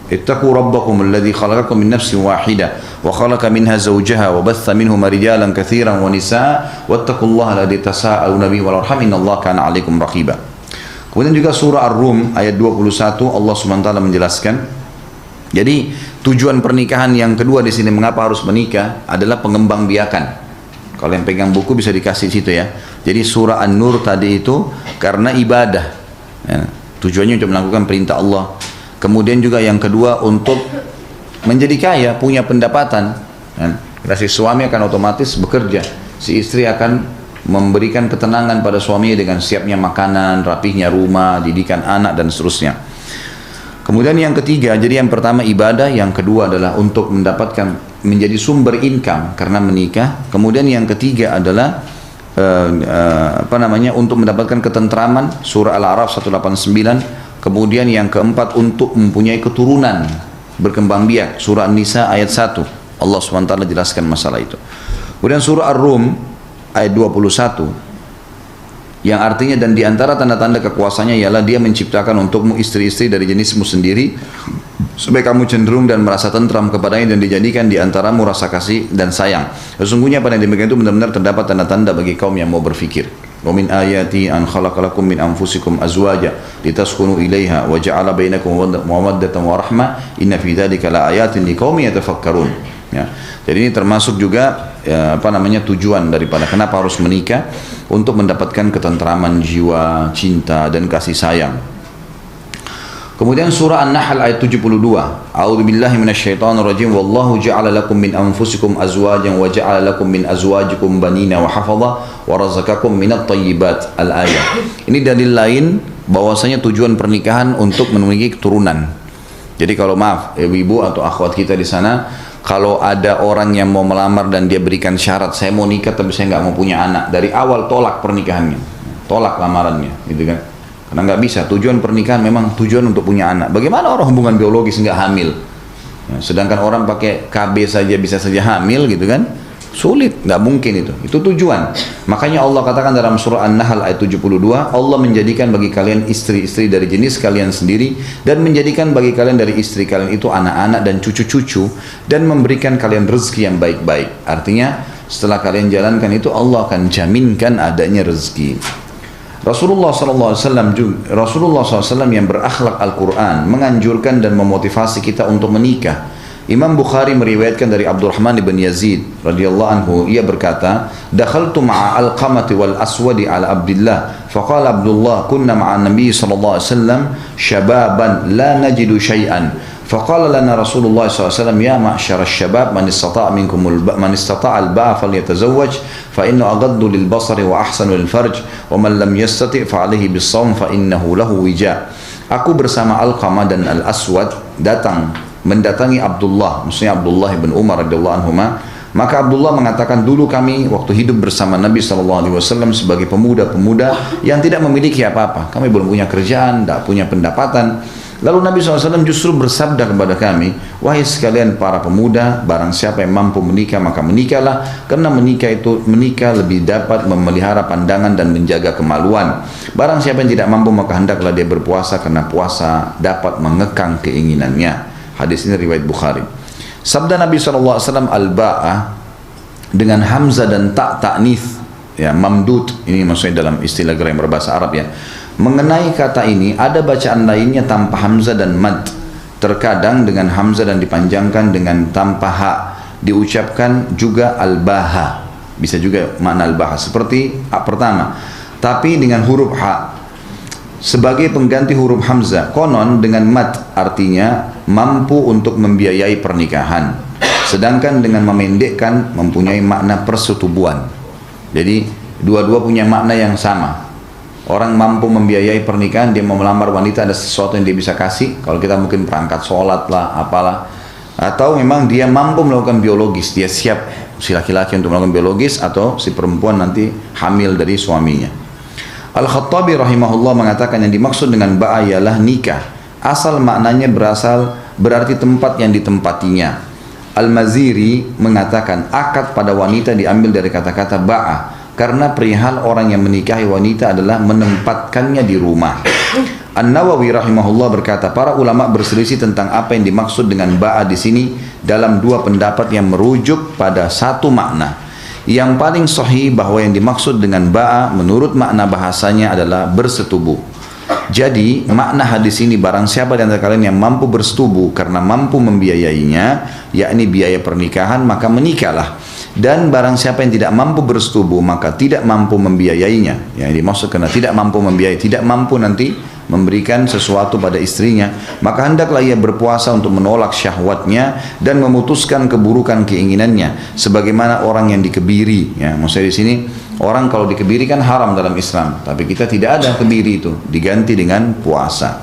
ittaqu rabbakum alladhi khalaqakum min nafsin wahidah wa khalaqa minha zawjaha wa batha minhuma rijalan katsiran wa nisaa wattaqullaha alladhi tasaaluna bihi wal arham innallaha kana 'alaikum raqiba. Kemudian juga surah Ar-Rum ayat 21, Allah Subhanahu wa taala menjelaskan, jadi tujuan pernikahan yang kedua di sini, mengapa harus menikah, adalah pengembangbiakan. Kalau yang pegang buku bisa dikasih situ ya. Jadi surah An-Nur tadi itu karena ibadah ya, tujuannya untuk melakukan perintah Allah. Kemudian juga yang kedua untuk menjadi kaya, punya pendapatan ya. Karena si suami akan otomatis bekerja, si istri akan memberikan ketenangan pada suaminya dengan siapnya makanan, rapihnya rumah, didikan anak dan seterusnya. Kemudian yang ketiga, jadi yang pertama ibadah, yang kedua adalah untuk mendapatkan menjadi sumber income karena menikah. Kemudian yang ketiga adalah untuk mendapatkan ketentraman, surah Al-A'raf 189. Kemudian yang keempat untuk mempunyai keturunan, berkembang biak, surah An-Nisa ayat 1. Allah SWT jelaskan masalah itu. Kemudian surah Ar-Rum ayat 21 yang artinya, dan diantara tanda-tanda kekuasaannya ialah dia menciptakan untukmu istri-istri dari jenismu sendiri supaya kamu cenderung dan merasa tentram kepadanya, dan dijadikan diantaramu rasa kasih dan sayang. Sesungguhnya pada demikian itu benar-benar terdapat tanda-tanda bagi kaum yang mau berfikir. Wa min ayati an khalaqalakum min anfusikum azwaja litaskunu ilaiha wa ja'ala bainakum mawaddatan wa rahmah inna fi dzalika laayatin liqaumin yatafakkarun. Ya. Jadi ini termasuk juga tujuan daripada kenapa harus menikah, untuk mendapatkan ketentraman jiwa, cinta dan kasih sayang. Kemudian surah An-Nahl ayat 72. A'udzubillahi minasyaitonirrajim. Wallahu ja'ala lakum min anfusikum azwajan wa ja'ala lakum min azwajikum banina wa hafadha wa razaqakum minat thayyibat. Al-ayat. Ini dalil lain bahwasanya tujuan pernikahan untuk memiliki keturunan. Jadi kalau maaf ibu-ibu atau akhwat kita di sana, kalau ada orang yang mau melamar dan dia berikan syarat, saya mau nikah tapi saya nggak mau punya anak, dari awal tolak pernikahannya, tolak lamarannya, gitu kan? Karena nggak bisa. Tujuan pernikahan memang tujuan untuk punya anak. Bagaimana orang hubungan biologis nggak hamil? Ya, sedangkan orang pakai KB saja bisa saja hamil, gitu kan? Sulit, nggak mungkin itu. Itu tujuan. Makanya Allah katakan dalam surah An-Nahl ayat 72, Allah menjadikan bagi kalian istri-istri dari jenis kalian sendiri, dan menjadikan bagi kalian dari istri kalian itu anak-anak dan cucu-cucu, dan memberikan kalian rezeki yang baik-baik. Artinya setelah kalian jalankan itu, Allah akan jaminkan adanya rezeki. Rasulullah SAW yang berakhlak Al-Quran menganjurkan dan memotivasi kita untuk menikah. Imam Bukhari meriwayatkan dari Abdurrahman bin Yazid radhiyallahu anhu, ia berkata, dakhaltu ma'a Alqamah wal Aswadi ala Abdullah, faqala Abdullah, kunna ma'a Nabi sallallahu alaihi wasallam shababan la najidu syai'an, faqala lana Rasulullah sallallahu alaihi wasallam, ya ma'syara syabab man istata'a al-ba'a falyatazawwaj fa innahu aghaddu lil basari wa ahsanu lil farj wa man lam yastati' fa alayhi bis shaum fa innahu lahu wija. Aku bersama Alqamah dan Al-Aswad mendatangi Abdullah, maksudnya Abdullah bin Umar radhiyallahu anhuma. Maka Abdullah mengatakan, dulu kami waktu hidup bersama Nabi SAW sebagai pemuda-pemuda yang tidak memiliki apa-apa, kami belum punya kerjaan, tidak punya pendapatan. Lalu Nabi SAW justru bersabda kepada kami, wahai sekalian para pemuda, barang siapa yang mampu menikah maka menikahlah, karena menikah lebih dapat memelihara pandangan dan menjaga kemaluan. Barang siapa yang tidak mampu maka hendaklah dia berpuasa, karena puasa dapat mengekang keinginannya. Hadis ini riwayat Bukhari. Sabda Nabi SAW, al-ba'ah dengan hamzah dan ta'nits, ya, mamdud, ini maksudnya dalam istilah grammar bahasa Arab ya. Mengenai kata ini ada bacaan lainnya tanpa hamzah dan mad. Terkadang dengan hamzah dan dipanjangkan dengan tanpa ha. Diucapkan juga al-baha. Bisa juga makna al-bahas. Seperti pertama, tapi dengan huruf ha sebagai pengganti huruf hamzah. Konon dengan mad artinya mampu untuk membiayai pernikahan. Sedangkan dengan memendekkan mempunyai makna persetubuhan. Jadi dua-dua punya makna yang sama. Orang mampu membiayai pernikahan, dia mau melamar wanita, ada sesuatu yang dia bisa kasih. Kalau kita mungkin perangkat sholat lah, apalah. Atau memang dia mampu melakukan biologis, dia siap si laki-laki untuk melakukan biologis, atau si perempuan nanti hamil dari suaminya. Al-Khattabi rahimahullah mengatakan yang dimaksud dengan ba'a ialah nikah. Asal maknanya berarti tempat yang ditempatinya. Al-Maziri mengatakan akad pada wanita diambil dari kata-kata ba'a, karena perihal orang yang menikahi wanita adalah menempatkannya di rumah. An-Nawawi rahimahullah berkata, para ulama berselisih tentang apa yang dimaksud dengan ba'a di sini dalam dua pendapat yang merujuk pada satu makna. Yang paling sahih bahwa yang dimaksud dengan ba'a menurut makna bahasanya adalah bersetubuh. Jadi makna hadis ini, barang siapa di antara kalian yang mampu bersetubuh karena mampu membiayainya, yakni biaya pernikahan, maka menikahlah. Dan barang siapa yang tidak mampu bersetubuh maka tidak mampu membiayainya. Yang dimaksud karena tidak mampu membiayai, tidak mampu nanti memberikan sesuatu pada istrinya, maka hendaklah ia berpuasa untuk menolak syahwatnya dan memutuskan keburukan keinginannya, sebagaimana orang yang dikebiri. Ya, maksudnya di sini orang kalau dikebiri kan haram dalam Islam, tapi kita tidak ada kebiri itu, diganti dengan puasa.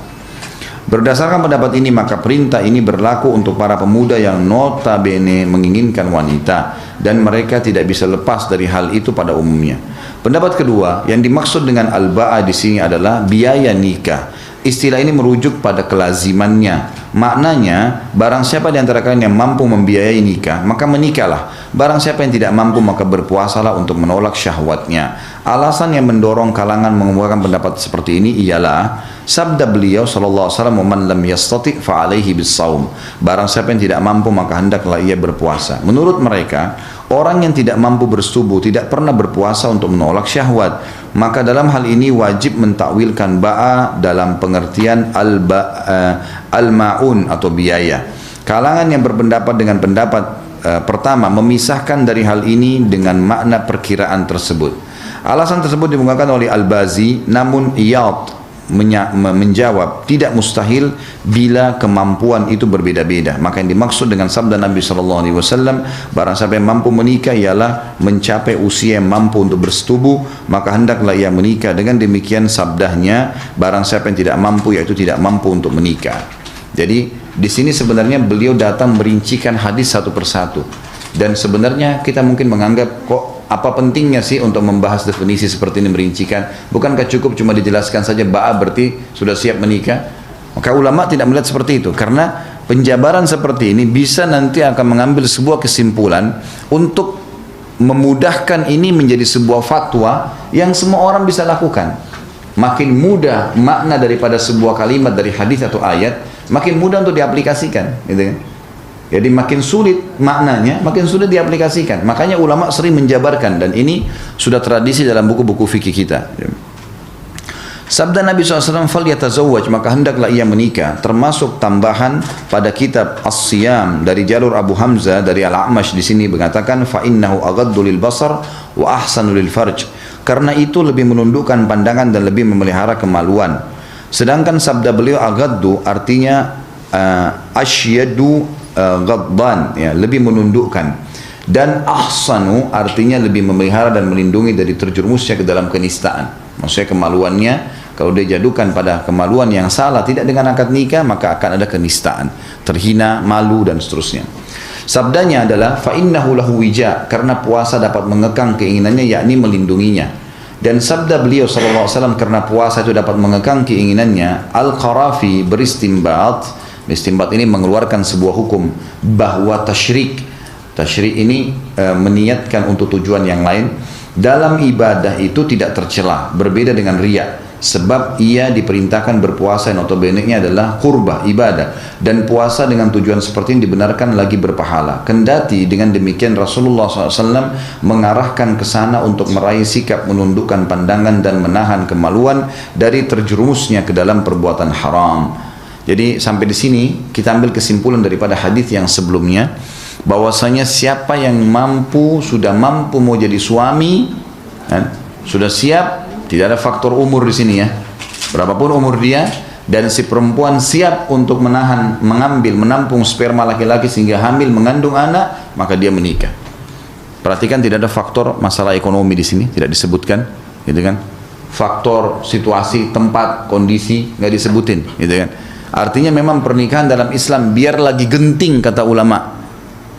Berdasarkan pendapat ini, maka perintah ini berlaku untuk para pemuda yang notabene menginginkan wanita dan mereka tidak bisa lepas dari hal itu pada umumnya. Pendapat kedua, yang dimaksud dengan al-ba'a di sini adalah biaya nikah. Istilah ini merujuk pada kelazimannya. Maknanya, barang siapa di antara kalian yang mampu membiayai nikah, maka menikahlah. Barang siapa yang tidak mampu, maka berpuasalah untuk menolak syahwatnya. Alasan yang mendorong kalangan mengemukakan pendapat seperti ini ialah sabda beliau sallallahu alaihi wasallam, "Man lam yastati' fa alaihi bis-shaum." Barang siapa yang tidak mampu, maka hendaklah ia berpuasa. Menurut mereka, orang yang tidak mampu bersetubuh tidak pernah berpuasa untuk menolak syahwat. Maka dalam hal ini wajib mentakwilkan ba'a dalam pengertian al-ma'un atau biaya. Kalangan yang berpendapat dengan pendapat pertama memisahkan dari hal ini dengan makna perkiraan tersebut. Alasan tersebut dibungkakan oleh Al-Bazi, namun Iyad menjawab tidak mustahil bila kemampuan itu berbeda-beda. Maka yang dimaksud dengan sabda Nabi SAW, barang siapa yang mampu menikah ialah mencapai usia yang mampu untuk bersetubuh, maka hendaklah ia menikah. Dengan demikian sabdanya, barang siapa yang tidak mampu, yaitu tidak mampu untuk menikah. Jadi di sini sebenarnya beliau datang merincikan hadis satu persatu. Dan sebenarnya kita mungkin menganggap, kok apa pentingnya sih untuk membahas definisi seperti ini, merincikan? Bukankah cukup cuma dijelaskan saja ba'a berarti sudah siap menikah? Maka ulama tidak melihat seperti itu, karena penjabaran seperti ini bisa nanti akan mengambil sebuah kesimpulan untuk memudahkan ini menjadi sebuah fatwa yang semua orang bisa lakukan. Makin mudah makna daripada sebuah kalimat dari hadis atau ayat, makin mudah untuk diaplikasikan, gitu kan? Jadi makin sulit maknanya, makin sulit diaplikasikan. Makanya ulama sering menjabarkan, dan ini sudah tradisi dalam buku-buku fikih kita. Sabda Nabi SAW, "Falyatazawwaj," maka hendaklah ia menikah, termasuk tambahan pada kitab As-Siyam dari jalur Abu Hamzah dari Al-A'mash di sini mengatakan, "Fa innahu aghaddu lil basar wa ahsanu lil farj." Karena itu lebih menundukkan pandangan dan lebih memelihara kemaluan. Sedangkan sabda beliau aghaddu artinya asyadu ghadban, ya, lebih menundukkan, dan ahsanu artinya lebih memelihara dan melindungi dari terjerumusnya ke dalam kenistaan. Maksudnya kemaluannya, kalau dia jadukan pada kemaluan yang salah, tidak dengan akad nikah, maka akan ada kenistaan, terhina, malu, dan seterusnya. Sabdanya adalah fa innahu lahu wija, karena puasa dapat mengekang keinginannya, yakni melindunginya. Dan sabda beliau SAW, karena puasa itu dapat mengekang keinginannya, Al-Qarafi beristimbat. Istimbat ini mengeluarkan sebuah hukum bahwa tasyrik ini meniatkan untuk tujuan yang lain dalam ibadah itu tidak tercela, berbeda dengan riya, sebab ia diperintahkan berpuasa yang notabene-nya adalah qurbah, ibadah, dan puasa dengan tujuan seperti ini dibenarkan lagi berpahala. Kendati dengan demikian Rasulullah SAW mengarahkan ke sana untuk meraih sikap menundukkan pandangan dan menahan kemaluan dari terjerumusnya ke dalam perbuatan haram. Jadi sampai di sini kita ambil kesimpulan daripada hadis yang sebelumnya bahwasanya siapa yang sudah mampu mau jadi suami, kan, sudah siap, tidak ada faktor umur di sini ya, berapapun umur dia, dan si perempuan siap untuk menampung sperma laki-laki sehingga hamil mengandung anak, maka dia menikah. Perhatikan, tidak ada faktor masalah ekonomi di sini, tidak disebutkan, gitu kan? Faktor situasi, tempat, kondisi nggak disebutin, gitu kan? Artinya memang pernikahan dalam Islam biar lagi genting, kata ulama,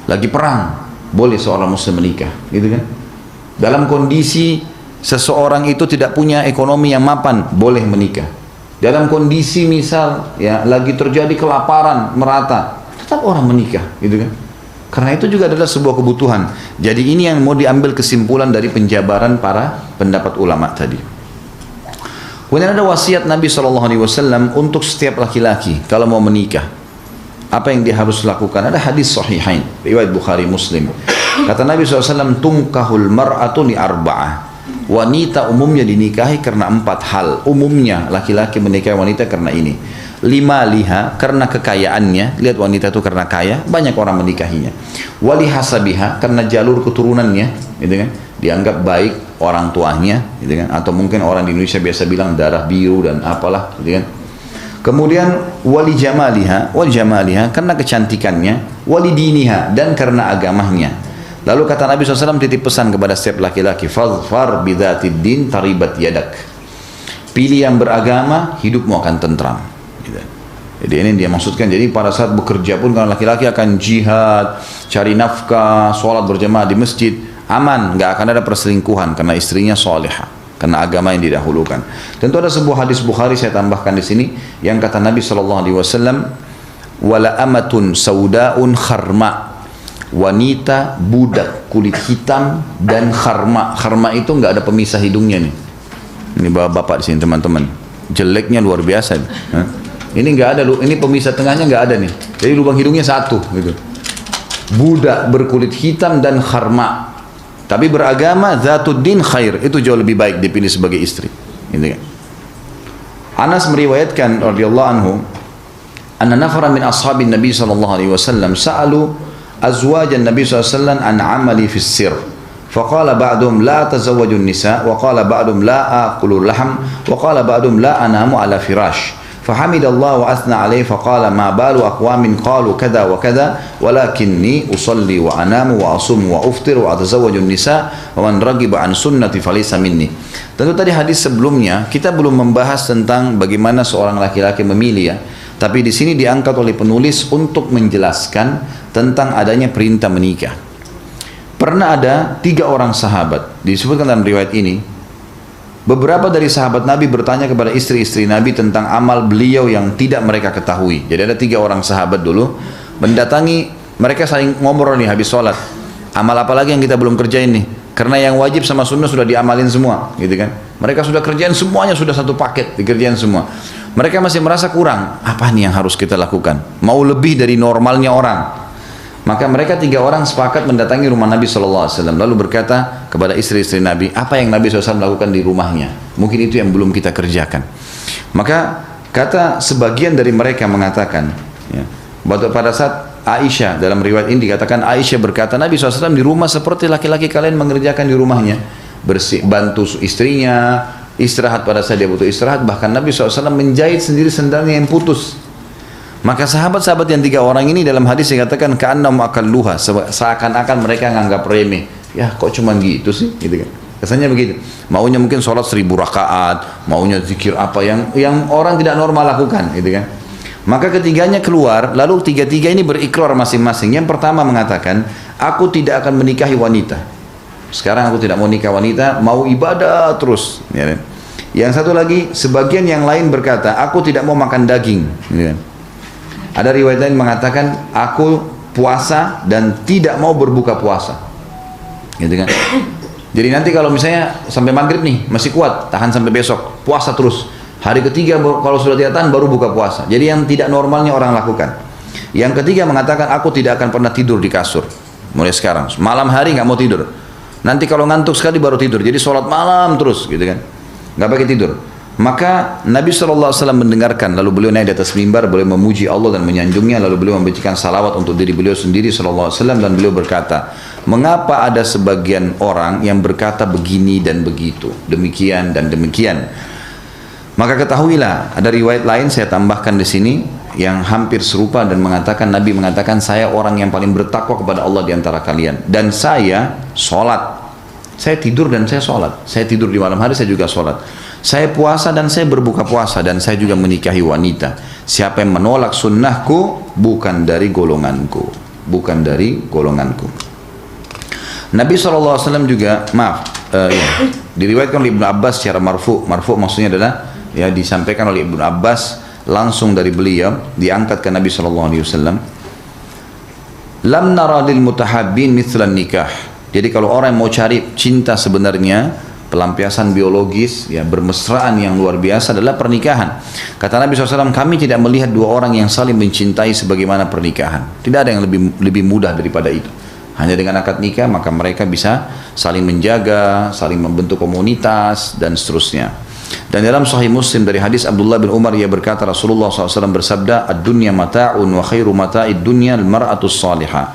lagi perang, boleh seorang muslim menikah, gitu kan? Dalam kondisi seseorang itu tidak punya ekonomi yang mapan, boleh menikah. Dalam kondisi misal ya lagi terjadi kelaparan merata, tetap orang menikah, gitu kan? Karena itu juga adalah sebuah kebutuhan. Jadi ini yang mau diambil kesimpulan dari penjabaran para pendapat ulama tadi. Kemudian ada wasiat Nabi SAW untuk setiap laki-laki kalau mau menikah. Apa yang dia harus lakukan? Ada hadis sahihain, riwayat Bukhari Muslim. Kata Nabi SAW, tunkahul mar'atu li arba'ah. Wanita umumnya dinikahi karena 4 hal. Umumnya laki-laki menikahi wanita karena ini. 5 liha, karena kekayaannya. Lihat wanita itu karena kaya, banyak orang menikahinya. Wali hasabiha, karena jalur keturunannya, gitu kan? Dianggap baik orang tuanya, gitu kan? Atau mungkin orang di Indonesia biasa bilang darah biru dan apalah, gitu kan? Kemudian wali jamaliha, karena kecantikannya. Wali diniha, dan karena agamanya. Lalu kata Nabi SAW titip pesan kepada setiap laki-laki, fadfar bidzatid din taribat yadak. Pilih yang beragama, hidupmu akan tentram. Jadi ini dia maksudkan, jadi pada saat bekerja pun kalau laki-laki akan jihad, cari nafkah, sholat berjamaah di masjid, aman, nggak akan ada perselingkuhan karena istrinya solehah, karena agama yang didahulukan. Tentu ada sebuah hadis Bukhari saya tambahkan di sini yang kata Nabi SAW, wala amatun saudaun kharma, wanita budak kulit hitam dan kharma. Kharma itu nggak ada pemisah hidungnya nih. Ini bapak di sini teman-teman, jeleknya luar biasa. Ini nggak ada, ini pemisah tengahnya nggak ada nih. Jadi lubang hidungnya satu gitu. Budak berkulit hitam dan kharma, tapi beragama, zatuddin khair, itu jauh lebih baik dipilih sebagai istri. Gitu kan. Anas meriwayatkan radhiyallahu anhu, anna nafara min ashabin Nabi sallallahu alaihi wasallam sa'alu azwajan Nabi sallallahu alaihi wasallam an amali fis sir. فقال بعضهم لا تزوج النساء وقال بعضهم لا آكل اللحم وقال بعضهم لا أنام على فراش فحمد الله وأثنى عليه فقال ما بال أقوام قالوا كذا وكذا ولكني أصلي وأنام وأصوم وأفطر وأتزوج النساء ومن رغب عن سنتي فليس مني. Tentu tadi hadis sebelumnya kita belum membahas tentang bagaimana seorang laki-laki memilih ya, tapi di sini diangkat oleh penulis untuk menjelaskan tentang adanya perintah menikah. Pernah ada 3 orang sahabat, disebutkan dalam riwayat ini, beberapa dari sahabat Nabi bertanya kepada istri-istri Nabi tentang amal beliau yang tidak mereka ketahui. Jadi ada 3 orang sahabat dulu mendatangi, mereka saling ngobrol nih habis sholat, amal apa lagi yang kita belum kerjain nih, karena yang wajib sama sunnah sudah diamalin semua, gitu kan. Mereka sudah kerjain semuanya, sudah satu paket dikerjain semua. Mereka masih merasa kurang, apa nih yang harus kita lakukan, mau lebih dari normalnya orang. Maka mereka 3 orang sepakat mendatangi rumah Nabi SAW, lalu berkata kepada istri-istri Nabi, apa yang Nabi SAW lakukan di rumahnya, mungkin itu yang belum kita kerjakan. Maka kata sebagian dari mereka mengatakan ya, pada saat Aisyah, dalam riwayat ini dikatakan Aisyah berkata, Nabi SAW di rumah seperti laki-laki kalian mengerjakan di rumahnya, bantu istrinya, istirahat pada saat dia butuh istirahat, bahkan Nabi SAW menjahit sendiri sendalnya yang putus. Maka sahabat-sahabat yang 3 orang ini dalam hadis dikatakan ka'annahum akalluha, seakan-akan mereka nganggap remeh. Ya kok cuma gitu sih, gitu kan. Kesannya begitu. Maunya mungkin sholat 1000 rakaat, maunya zikir apa yang orang tidak normal lakukan, gitu kan. Maka ketiganya keluar, lalu 3 ini berikrar masing-masing. Yang pertama mengatakan, aku tidak akan menikahi wanita. Sekarang aku tidak mau nikah wanita, mau ibadah terus. Ya kan? Yang satu lagi, sebagian yang lain berkata, aku tidak mau makan daging. Ya kan? Ada riwayat lain mengatakan aku puasa dan tidak mau berbuka puasa, gitu kan? Jadi nanti kalau misalnya sampai maghrib nih masih kuat, tahan sampai besok, puasa terus. Hari ketiga kalau sudah tidak tahan baru buka puasa. Jadi yang tidak normalnya orang lakukan. Yang ketiga mengatakan aku tidak akan pernah tidur di kasur mulai sekarang. Malam hari nggak mau tidur. Nanti kalau ngantuk sekali baru tidur. Jadi sholat malam terus, gitu kan? Nggak pakai tidur. Maka Nabi SAW mendengarkan, lalu beliau naik di atas mimbar, beliau memuji Allah dan menyanjungnya, lalu beliau membacakan salawat untuk diri beliau sendiri SAW, dan beliau berkata, mengapa ada sebagian orang yang berkata begini dan begitu, demikian dan demikian. Maka ketahuilah, ada riwayat lain saya tambahkan di sini yang hampir serupa dan mengatakan, Nabi mengatakan, saya orang yang paling bertakwa kepada Allah di antara kalian, dan saya sholat. Saya tidur dan saya sholat. Saya tidur di malam hari, saya juga sholat. Saya puasa dan saya berbuka puasa, dan saya juga menikahi wanita. Siapa yang menolak sunnahku, bukan dari golonganku. Bukan dari golonganku. Nabi SAW juga, diriwayatkan oleh Ibnu Abbas secara marfu. Marfu maksudnya adalah, ya, disampaikan oleh Ibnu Abbas langsung dari beliau, diangkat ke Nabi SAW. Lam nara lil mutahabbin mithlan nikah. Jadi kalau orang yang mau cari cinta sebenarnya, pelampiasan biologis, ya, bermesraan yang luar biasa adalah pernikahan. Kata Nabi SAW, kami tidak melihat dua orang yang saling mencintai sebagaimana pernikahan. Tidak ada yang lebih mudah daripada itu. Hanya dengan akad nikah, maka mereka bisa saling menjaga, saling membentuk komunitas, dan seterusnya. Dan dalam Sahih Muslim dari hadis Abdullah bin Umar, ia berkata, Rasulullah SAW bersabda, ad-dunya mata'un wa khairu mata'id dunya al-mar'atus salihah.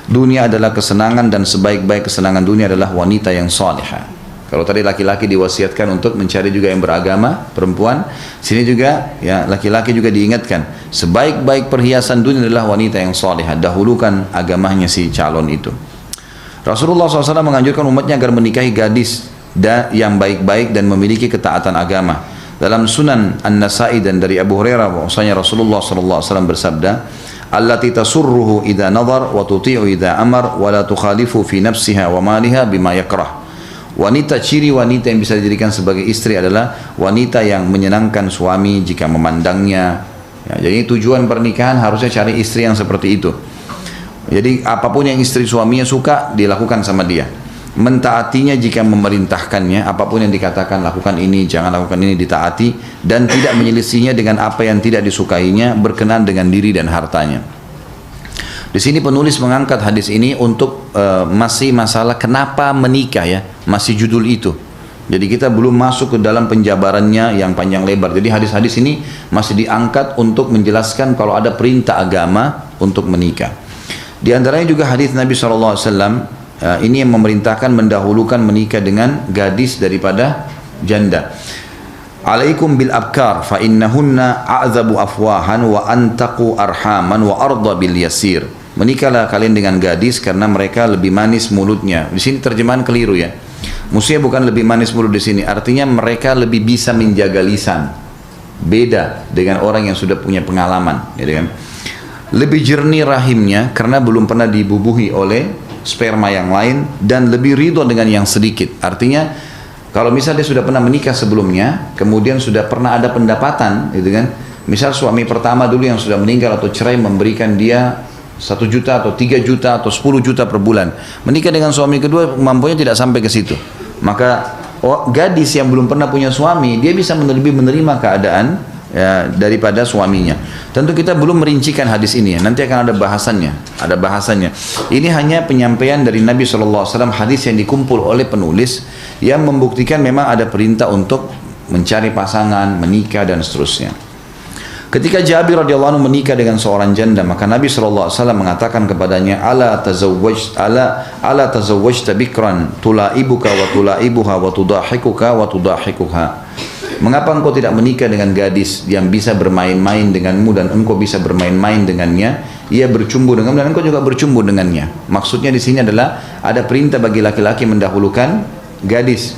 Dunia adalah kesenangan, dan sebaik-baik kesenangan dunia adalah wanita yang salihah. Kalau tadi laki-laki diwasiatkan untuk mencari juga yang beragama, perempuan, sini juga, ya, laki-laki juga diingatkan, sebaik-baik perhiasan dunia adalah wanita yang salihah. Dahulukan agamanya si calon itu. Rasulullah SAW menganjurkan umatnya agar menikahi gadis yang baik-baik dan memiliki ketaatan agama. Dalam Sunan An-Nasai dan dari Abu Hurairah, bahwasanya Rasulullah SAW bersabda, allati tasurruhu idza nadhar wa tuti'u idza amar wa la tukhalifu fi nafsiha wa maliha bima yakrah. Wanita, ciri wanita yang bisa dijadikan sebagai istri adalah wanita yang menyenangkan suami jika memandangnya. Ya, jadi tujuan pernikahan harusnya cari istri yang seperti itu. Jadi apapun yang istri suaminya suka, dilakukan sama dia. Mentaatinya jika memerintahkannya, apapun yang dikatakan, lakukan ini, jangan lakukan ini, ditaati, dan tidak menyelisihinya dengan apa yang tidak disukainya, berkenan dengan diri dan hartanya. Di sini penulis mengangkat hadis ini untuk masih masalah kenapa menikah, ya, masih judul itu. Jadi kita belum masuk ke dalam penjabarannya yang panjang lebar. Jadi hadis-hadis ini masih diangkat untuk menjelaskan kalau ada perintah agama untuk menikah. Di antaranya juga hadis Nabi SAW, ini yang memerintahkan mendahulukan menikah dengan gadis daripada janda. Alaikum bil abkar fa innahunna a'zabu afwahan wa antaqu arhaman wa arda bil yasir. Menikahlah kalian dengan gadis karena mereka lebih manis mulutnya. Di sini terjemahan keliru, ya. Maksudnya bukan lebih manis mulut di sini, artinya mereka lebih bisa menjaga lisan. Beda dengan orang yang sudah punya pengalaman, gitu kan. Lebih jernih rahimnya karena belum pernah dibubuhi oleh sperma yang lain, dan lebih ridho dengan yang sedikit. Artinya kalau misalnya dia sudah pernah menikah sebelumnya, kemudian sudah pernah ada pendapatan, gitu kan. Misal suami pertama dulu yang sudah meninggal atau cerai memberikan dia 1 juta atau 3 juta atau 10 juta per bulan. Menikah dengan suami kedua mampunya tidak sampai ke situ. Maka gadis yang belum pernah punya suami, dia bisa lebih menerima keadaan, ya, daripada suaminya. Tentu kita belum merincikan hadis ini, ya. Nanti akan ada bahasannya. Ini hanya penyampaian dari Nabi SAW, hadis yang dikumpul oleh penulis yang membuktikan memang ada perintah untuk mencari pasangan, menikah, dan seterusnya. Ketika Jabir radhiyallahu anhu menikah dengan seorang janda, maka Nabi SAW mengatakan kepadanya, ala tazawwajta bikran tulaibuka wa tulaibuha wa tudahikuka wa tudahikuha. Mengapa engkau tidak menikah dengan gadis yang bisa bermain-main denganmu dan engkau bisa bermain-main dengannya? Ia bercumbu denganmu dan engkau juga bercumbu dengannya. Maksudnya di sini adalah ada perintah bagi laki-laki mendahulukan gadis.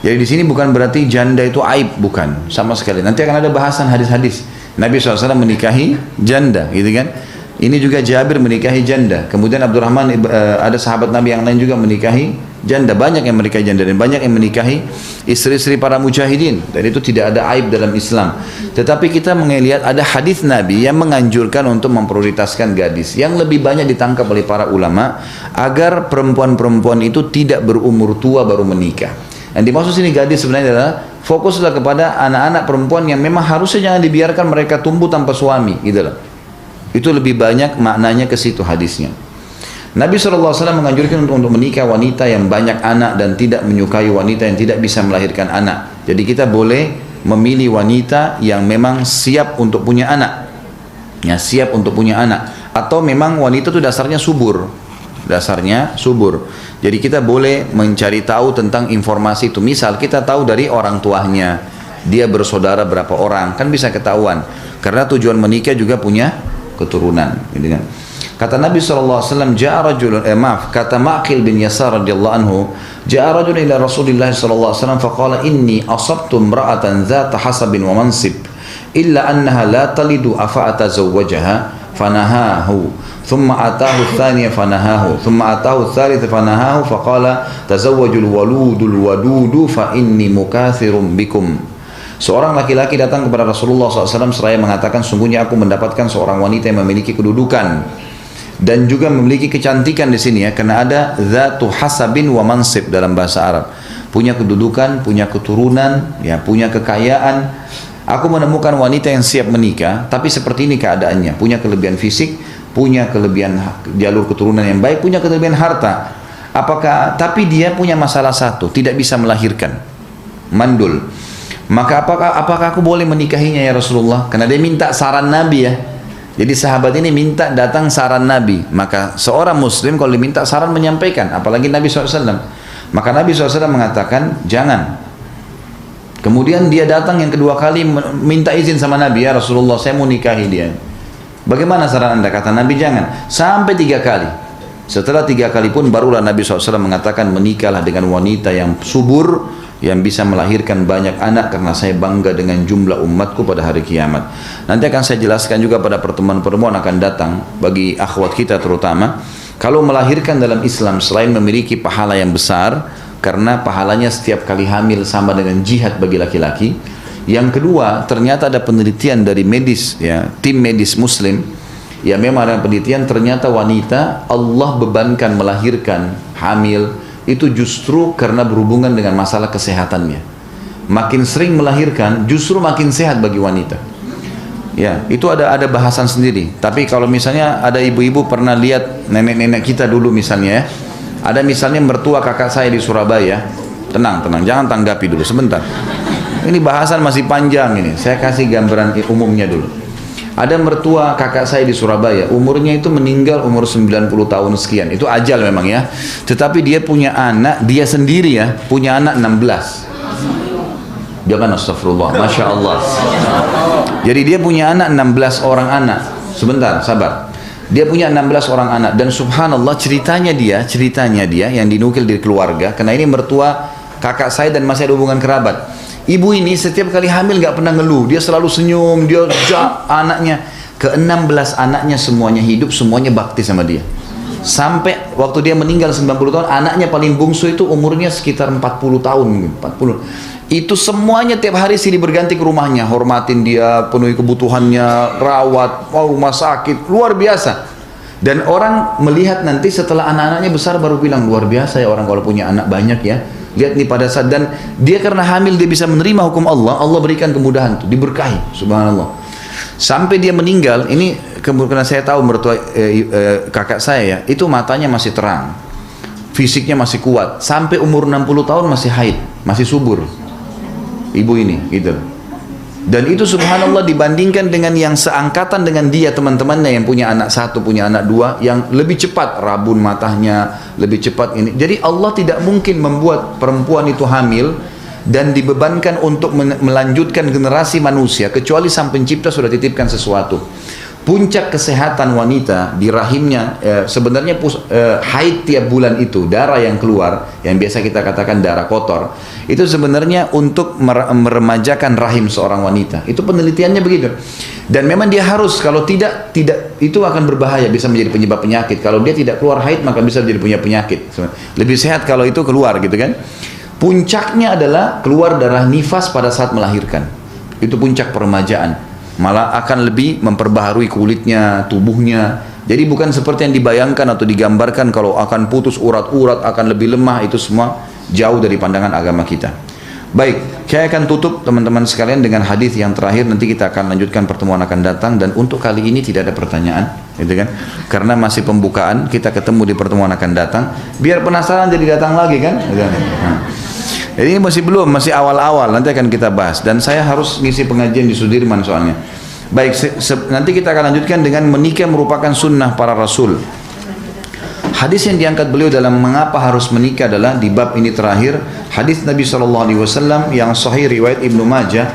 Jadi di sini bukan berarti janda itu aib, bukan, sama sekali. Nanti akan ada bahasan hadis-hadis. Nabi SAW menikahi janda, gitu kan. Ini juga Jabir menikahi janda. Kemudian Abdurrahman, ada sahabat Nabi yang lain juga menikahi janda. Banyak yang menikahi janda dan banyak yang menikahi istri-istri para mujahidin. Dan itu tidak ada aib dalam Islam. Tetapi kita melihat ada hadis Nabi yang menganjurkan untuk memprioritaskan gadis. Yang lebih banyak ditangkap oleh para ulama agar perempuan-perempuan itu tidak berumur tua baru menikah. Yang dimaksud sini gadis sebenarnya adalah fokuslah kepada anak-anak perempuan yang memang harusnya jangan dibiarkan mereka tumbuh tanpa suami, gitu loh. Itu lebih banyak maknanya ke situ hadisnya. Nabi SAW menganjurkan untuk menikah wanita yang banyak anak dan tidak menyukai wanita yang tidak bisa melahirkan anak. Jadi kita boleh memilih wanita yang memang siap untuk punya anak, ya siap untuk punya anak, atau memang wanita itu dasarnya subur, jadi kita boleh mencari tahu tentang informasi itu. Misal kita tahu dari orang tuanya, dia bersaudara berapa orang, kan bisa ketahuan, karena tujuan menikah juga punya keturunan, gitu kan. Kata Nabi SAW, kata Ma'qil bin Yasar radhiyallahu anhu, ja'a rajulun ila Rasulillah SAW faqala inni asabtu imra'atan dhata hasabin wa mansib illa annaha la talidu afa atazawwajaha fanahahu thumma atahu ath-thaniya fanahahu thumma atahu ath-thalitha fanahahu faqala tazawwajul waludul wadudu fa inni mukathirum bikum. Seorang laki-laki datang kepada Rasulullah SAW seraya mengatakan, sungguhnya aku mendapatkan seorang wanita yang memiliki kedudukan dan juga memiliki kecantikan di sini, ya, karena ada dzatu hasabin wa mansib dalam bahasa Arab, punya kedudukan, punya keturunan, ya, punya kekayaan. Aku menemukan wanita yang siap menikah, tapi seperti ini keadaannya, punya kelebihan fisik, punya kelebihan jalur keturunan yang baik, punya kelebihan harta. Tapi dia punya masalah satu, tidak bisa melahirkan, mandul. Maka apakah aku boleh menikahinya ya Rasulullah? Karena dia minta saran Nabi, ya. Jadi sahabat ini minta datang saran Nabi. Maka seorang muslim kalau diminta saran menyampaikan, apalagi Nabi SAW. Maka Nabi SAW mengatakan jangan. Kemudian dia datang yang kedua kali minta izin sama Nabi, ya Rasulullah saya mau nikahi dia. Bagaimana saran anda? Kata Nabi jangan. Sampai 3 kali. Setelah 3 kali pun barulah Nabi SAW mengatakan menikahlah dengan wanita yang subur, yang bisa melahirkan banyak anak, karena saya bangga dengan jumlah umatku pada hari kiamat. Nanti akan saya jelaskan juga pada pertemuan-pertemuan akan datang bagi akhwat kita terutama. Kalau melahirkan dalam Islam selain memiliki pahala yang besar, karena pahalanya setiap kali hamil sama dengan jihad bagi laki-laki. Yang kedua, ternyata ada penelitian dari medis, ya, tim medis muslim, ya memang ada penelitian ternyata wanita Allah bebankan melahirkan, hamil, itu justru karena berhubungan dengan masalah kesehatannya. Makin sering melahirkan justru makin sehat bagi wanita. Ya, itu ada bahasan sendiri. Tapi kalau misalnya ada ibu-ibu pernah lihat nenek-nenek kita dulu misalnya, ya. Ada misalnya mertua kakak saya di Surabaya. Tenang, jangan tanggapi dulu sebentar. Ini bahasan masih panjang ini. Saya kasih gambaran umumnya dulu. Ada mertua kakak saya di Surabaya, umurnya itu meninggal umur 90 tahun sekian. Itu ajal memang, ya. Tetapi dia punya anak, dia sendiri, ya, punya anak 16. Jangan astagfirullah, Masya Allah. Jadi dia punya anak 16 orang anak. Sebentar, sabar. Dia punya 16 orang anak. Dan subhanallah ceritanya dia yang dinukil dari keluarga. Karena ini mertua kakak saya dan masih ada hubungan kerabat. Ibu ini setiap kali hamil gak pernah ngeluh, dia selalu senyum, dia anaknya, ke-16 anaknya semuanya hidup, semuanya bakti sama dia. Sampai waktu dia meninggal 90 tahun, anaknya paling bungsu itu umurnya sekitar 40 tahun, 40. Itu semuanya tiap hari silih berganti ke rumahnya, hormatin dia, penuhi kebutuhannya, rawat, rumah sakit, luar biasa. Dan orang melihat nanti setelah anak-anaknya besar baru bilang, luar biasa ya orang kalau punya anak banyak, ya. Lihat nih pada saat, dan dia karena hamil dia bisa menerima hukum Allah, Allah berikan kemudahan tuh, diberkahi, subhanallah. Sampai dia meninggal, ini karena saya tahu mertua kakak saya, ya, itu matanya masih terang, fisiknya masih kuat, sampai umur 60 tahun masih haid, masih subur, ibu ini, gitu. Dan itu subhanallah dibandingkan dengan yang seangkatan dengan dia, teman-temannya yang punya anak 1, punya anak 2, yang lebih cepat rabun matanya, lebih cepat ini. Jadi Allah tidak mungkin membuat perempuan itu hamil dan dibebankan untuk melanjutkan generasi manusia, kecuali Sang Pencipta sudah titipkan sesuatu. Puncak kesehatan wanita di rahimnya, sebenarnya haid tiap bulan itu, darah yang keluar, yang biasa kita katakan darah kotor, itu sebenarnya untuk meremajakan rahim seorang wanita. Itu penelitiannya begitu. Dan memang dia harus, kalau tidak itu akan berbahaya, bisa menjadi penyebab penyakit. Kalau dia tidak keluar haid maka bisa menjadi punya penyakit. Lebih sehat kalau itu keluar, gitu kan. Puncaknya adalah keluar darah nifas pada saat melahirkan. Itu puncak peremajaan. Malah akan lebih memperbaharui kulitnya, tubuhnya. Jadi bukan seperti yang dibayangkan atau digambarkan kalau akan putus urat-urat, akan lebih lemah. Itu semua jauh dari pandangan agama kita. Baik, saya akan tutup teman-teman sekalian dengan hadis yang terakhir. Nanti kita akan lanjutkan pertemuan akan datang. Dan untuk kali ini tidak ada pertanyaan, gitu kan? Karena masih pembukaan, kita ketemu di pertemuan akan datang. Biar penasaran jadi datang lagi, kan? Jadi masih belum, masih awal-awal, nanti akan kita bahas. Dan saya harus ngisi pengajian di Sudirman soalnya. Baik, nanti kita akan lanjutkan dengan menikah merupakan sunnah para rasul. Hadis yang diangkat beliau dalam mengapa harus menikah adalah di bab ini terakhir, hadis Nabi SAW yang sahih riwayat Ibnu Majah,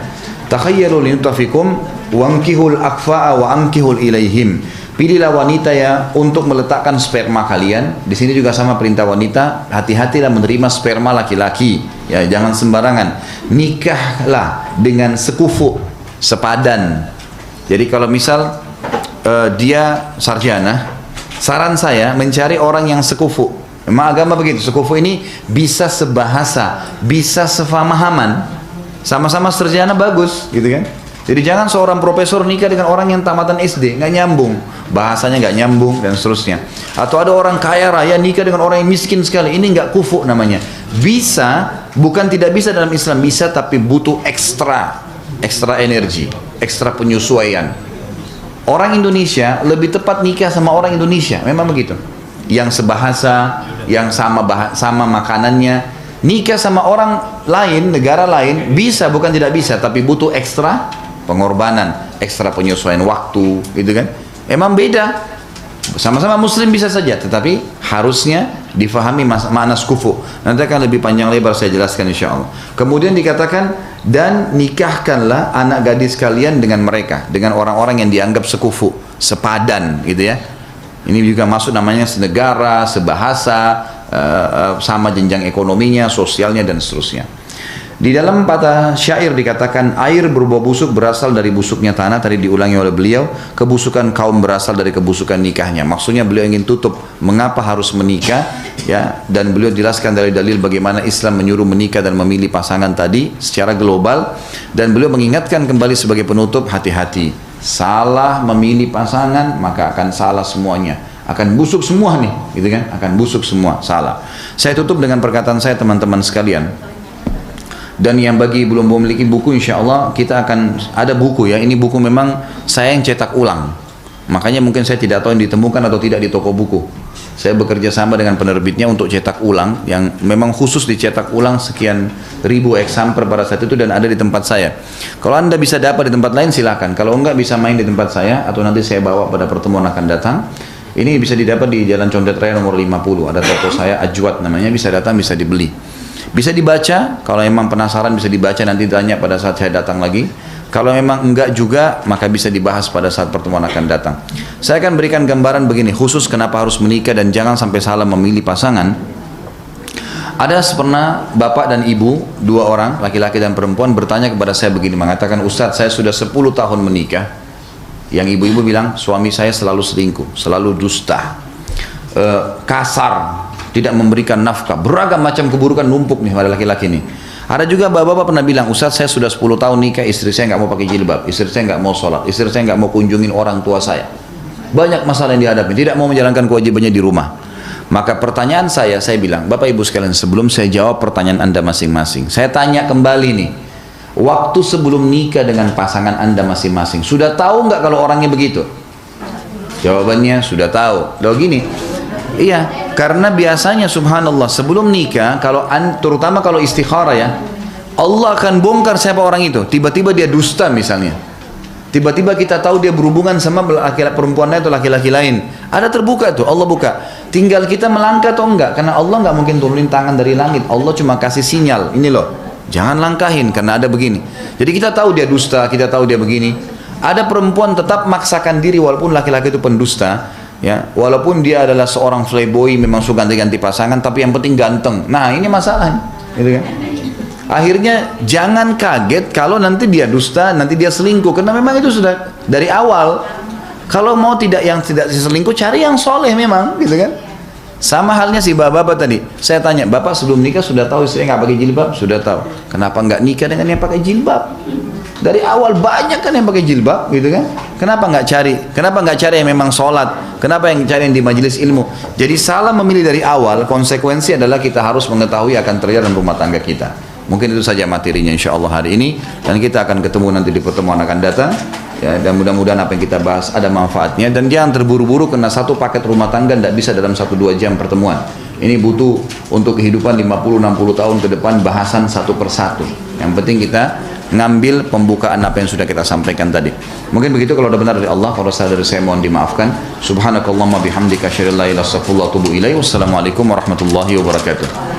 takhayyalu linutafikum wankihul akfa'a wa amkihul ilaihim. Pilihlah wanita ya untuk meletakkan sperma kalian. Di sini juga sama perintah wanita, hati-hatilah menerima sperma laki-laki. Ya, jangan sembarangan. Nikahlah dengan sekufu, sepadan. Jadi kalau misal dia sarjana, saran saya mencari orang yang sekufu. Memang agama begitu. Sekufu ini bisa sebahasa, bisa sefamahaman. Sama-sama sarjana bagus, gitu kan? Jadi jangan seorang profesor nikah dengan orang yang tamatan SD, nggak nyambung, bahasanya nggak nyambung dan seterusnya. Atau ada orang kaya raya nikah dengan orang yang miskin sekali, ini nggak kufu namanya. Bisa, bukan tidak bisa dalam Islam, bisa tapi butuh ekstra energi, ekstra penyesuaian. Orang Indonesia lebih tepat nikah sama orang Indonesia, memang begitu. Yang sebahasa, yang sama makanannya. Nikah sama orang lain, negara lain, bisa bukan tidak bisa, tapi butuh ekstra pengorbanan, ekstra penyesuaian waktu, gitu kan? Emang beda. Sama-sama muslim bisa saja, tetapi harusnya difahami makna sekufu. Nanti akan lebih panjang lebar saya jelaskan insya Allah. Kemudian dikatakan, dan nikahkanlah anak gadis kalian dengan mereka, dengan orang-orang yang dianggap sekufu, sepadan, gitu ya. Ini juga masuk namanya senegara, sebahasa, sama jenjang ekonominya, sosialnya dan seterusnya. Di dalam patah syair dikatakan air berbau busuk berasal dari busuknya tanah, tadi diulangi oleh beliau, kebusukan kaum berasal dari kebusukan nikahnya. Maksudnya beliau ingin tutup mengapa harus menikah, ya, dan beliau jelaskan dari dalil bagaimana Islam menyuruh menikah dan memilih pasangan tadi secara global, dan beliau mengingatkan kembali sebagai penutup, hati-hati, salah memilih pasangan maka akan salah semuanya, akan busuk semua nih, gitu kan, akan busuk semua, salah. Saya tutup dengan perkataan saya teman-teman sekalian. Dan yang bagi belum memiliki buku, insya Allah kita akan ada buku ya. Ini buku memang saya yang cetak ulang. Makanya mungkin saya tidak tahu yang ditemukan atau tidak di toko buku. Saya bekerja sama dengan penerbitnya untuk cetak ulang, yang memang khusus dicetak ulang sekian ribu eksemplar pada saat itu dan ada di tempat saya. Kalau Anda bisa dapat di tempat lain silakan. Kalau enggak bisa main di tempat saya atau nanti saya bawa pada pertemuan akan datang. Ini bisa didapat di Jalan Condet Raya nomor 50. Ada toko saya, Ajwat namanya, bisa datang, bisa dibeli. Bisa dibaca, kalau memang penasaran bisa dibaca, nanti tanya pada saat saya datang lagi. Kalau memang enggak juga, maka bisa dibahas pada saat pertemuan akan datang. Saya akan berikan gambaran begini, khusus kenapa harus menikah dan jangan sampai salah memilih pasangan. Ada pernah bapak dan ibu, dua orang, laki-laki dan perempuan, bertanya kepada saya begini, mengatakan, Ustadz, saya sudah 10 tahun menikah. Yang ibu-ibu bilang, suami saya selalu selingkuh, selalu dusta, kasar, tidak memberikan nafkah, beragam macam keburukan numpuk nih pada laki-laki nih. Ada juga bapak-bapak pernah bilang, Ustaz, saya sudah 10 tahun nikah, istri saya nggak mau pakai jilbab, istri saya nggak mau sholat, istri saya nggak mau kunjungin orang tua saya. Banyak masalah yang dihadapi, tidak mau menjalankan kewajibannya di rumah. Maka pertanyaan saya bilang, Bapak Ibu sekalian, sebelum saya jawab pertanyaan Anda masing-masing, saya tanya kembali nih, waktu sebelum nikah dengan pasangan Anda masing-masing, sudah tahu nggak kalau orangnya begitu? Jawabannya sudah tahu. Loh gini, iya, karena biasanya subhanallah sebelum nikah, terutama kalau istikharah ya, Allah akan bongkar siapa orang itu. Tiba-tiba dia dusta misalnya. Tiba-tiba kita tahu dia berhubungan sama laki-laki perempuan lain atau laki-laki lain. Ada terbuka tuh, Allah buka. Tinggal kita melangkah atau enggak, karena Allah nggak mungkin turunin tangan dari langit. Allah cuma kasih sinyal, ini loh, jangan langkahin karena ada begini. Jadi kita tahu dia dusta, kita tahu dia begini. Ada perempuan tetap maksakan diri walaupun laki-laki itu pendusta. Ya, walaupun dia adalah seorang playboy, memang suka ganti-ganti pasangan, tapi yang penting ganteng. Nah, ini masalah, gitu kan? Akhirnya jangan kaget kalau nanti dia dusta, nanti dia selingkuh, karena memang itu sudah dari awal. Kalau mau tidak selingkuh, cari yang soleh memang, gitu kan? Sama halnya si bapak-bapak tadi. Saya tanya, bapak sebelum nikah sudah tahu istrinya nggak pakai jilbab? Sudah tahu. Kenapa nggak nikah dengan yang pakai jilbab? Dari awal banyak kan yang pakai jilbab, gitu kan? Kenapa nggak cari? Kenapa nggak cari yang memang sholat? Kenapa yang cari yang di majelis ilmu? Jadi salah memilih dari awal. Konsekuensi adalah kita harus mengetahui akan terjadi dalam rumah tangga kita. Mungkin itu saja materinya insya Allah hari ini, dan kita akan ketemu nanti di pertemuan akan datang. Ya, dan mudah-mudahan apa yang kita bahas ada manfaatnya, dan jangan terburu-buru karena satu paket rumah tangga tidak bisa dalam 1-2 jam pertemuan. Ini butuh untuk kehidupan 50-60 tahun ke depan bahasan satu persatu. Yang penting kita ngambil pembukaan apa yang sudah kita sampaikan tadi. Mungkin begitu kalau ada benar dari Allah, kalau salah dari saya mohon dimaafkan. Subhanakallahumma bihamdika asyhadu an la ilaha illa anta astaghfiruka wa atubu ilaik. Wassalamualaikum warahmatullahi wabarakatuh.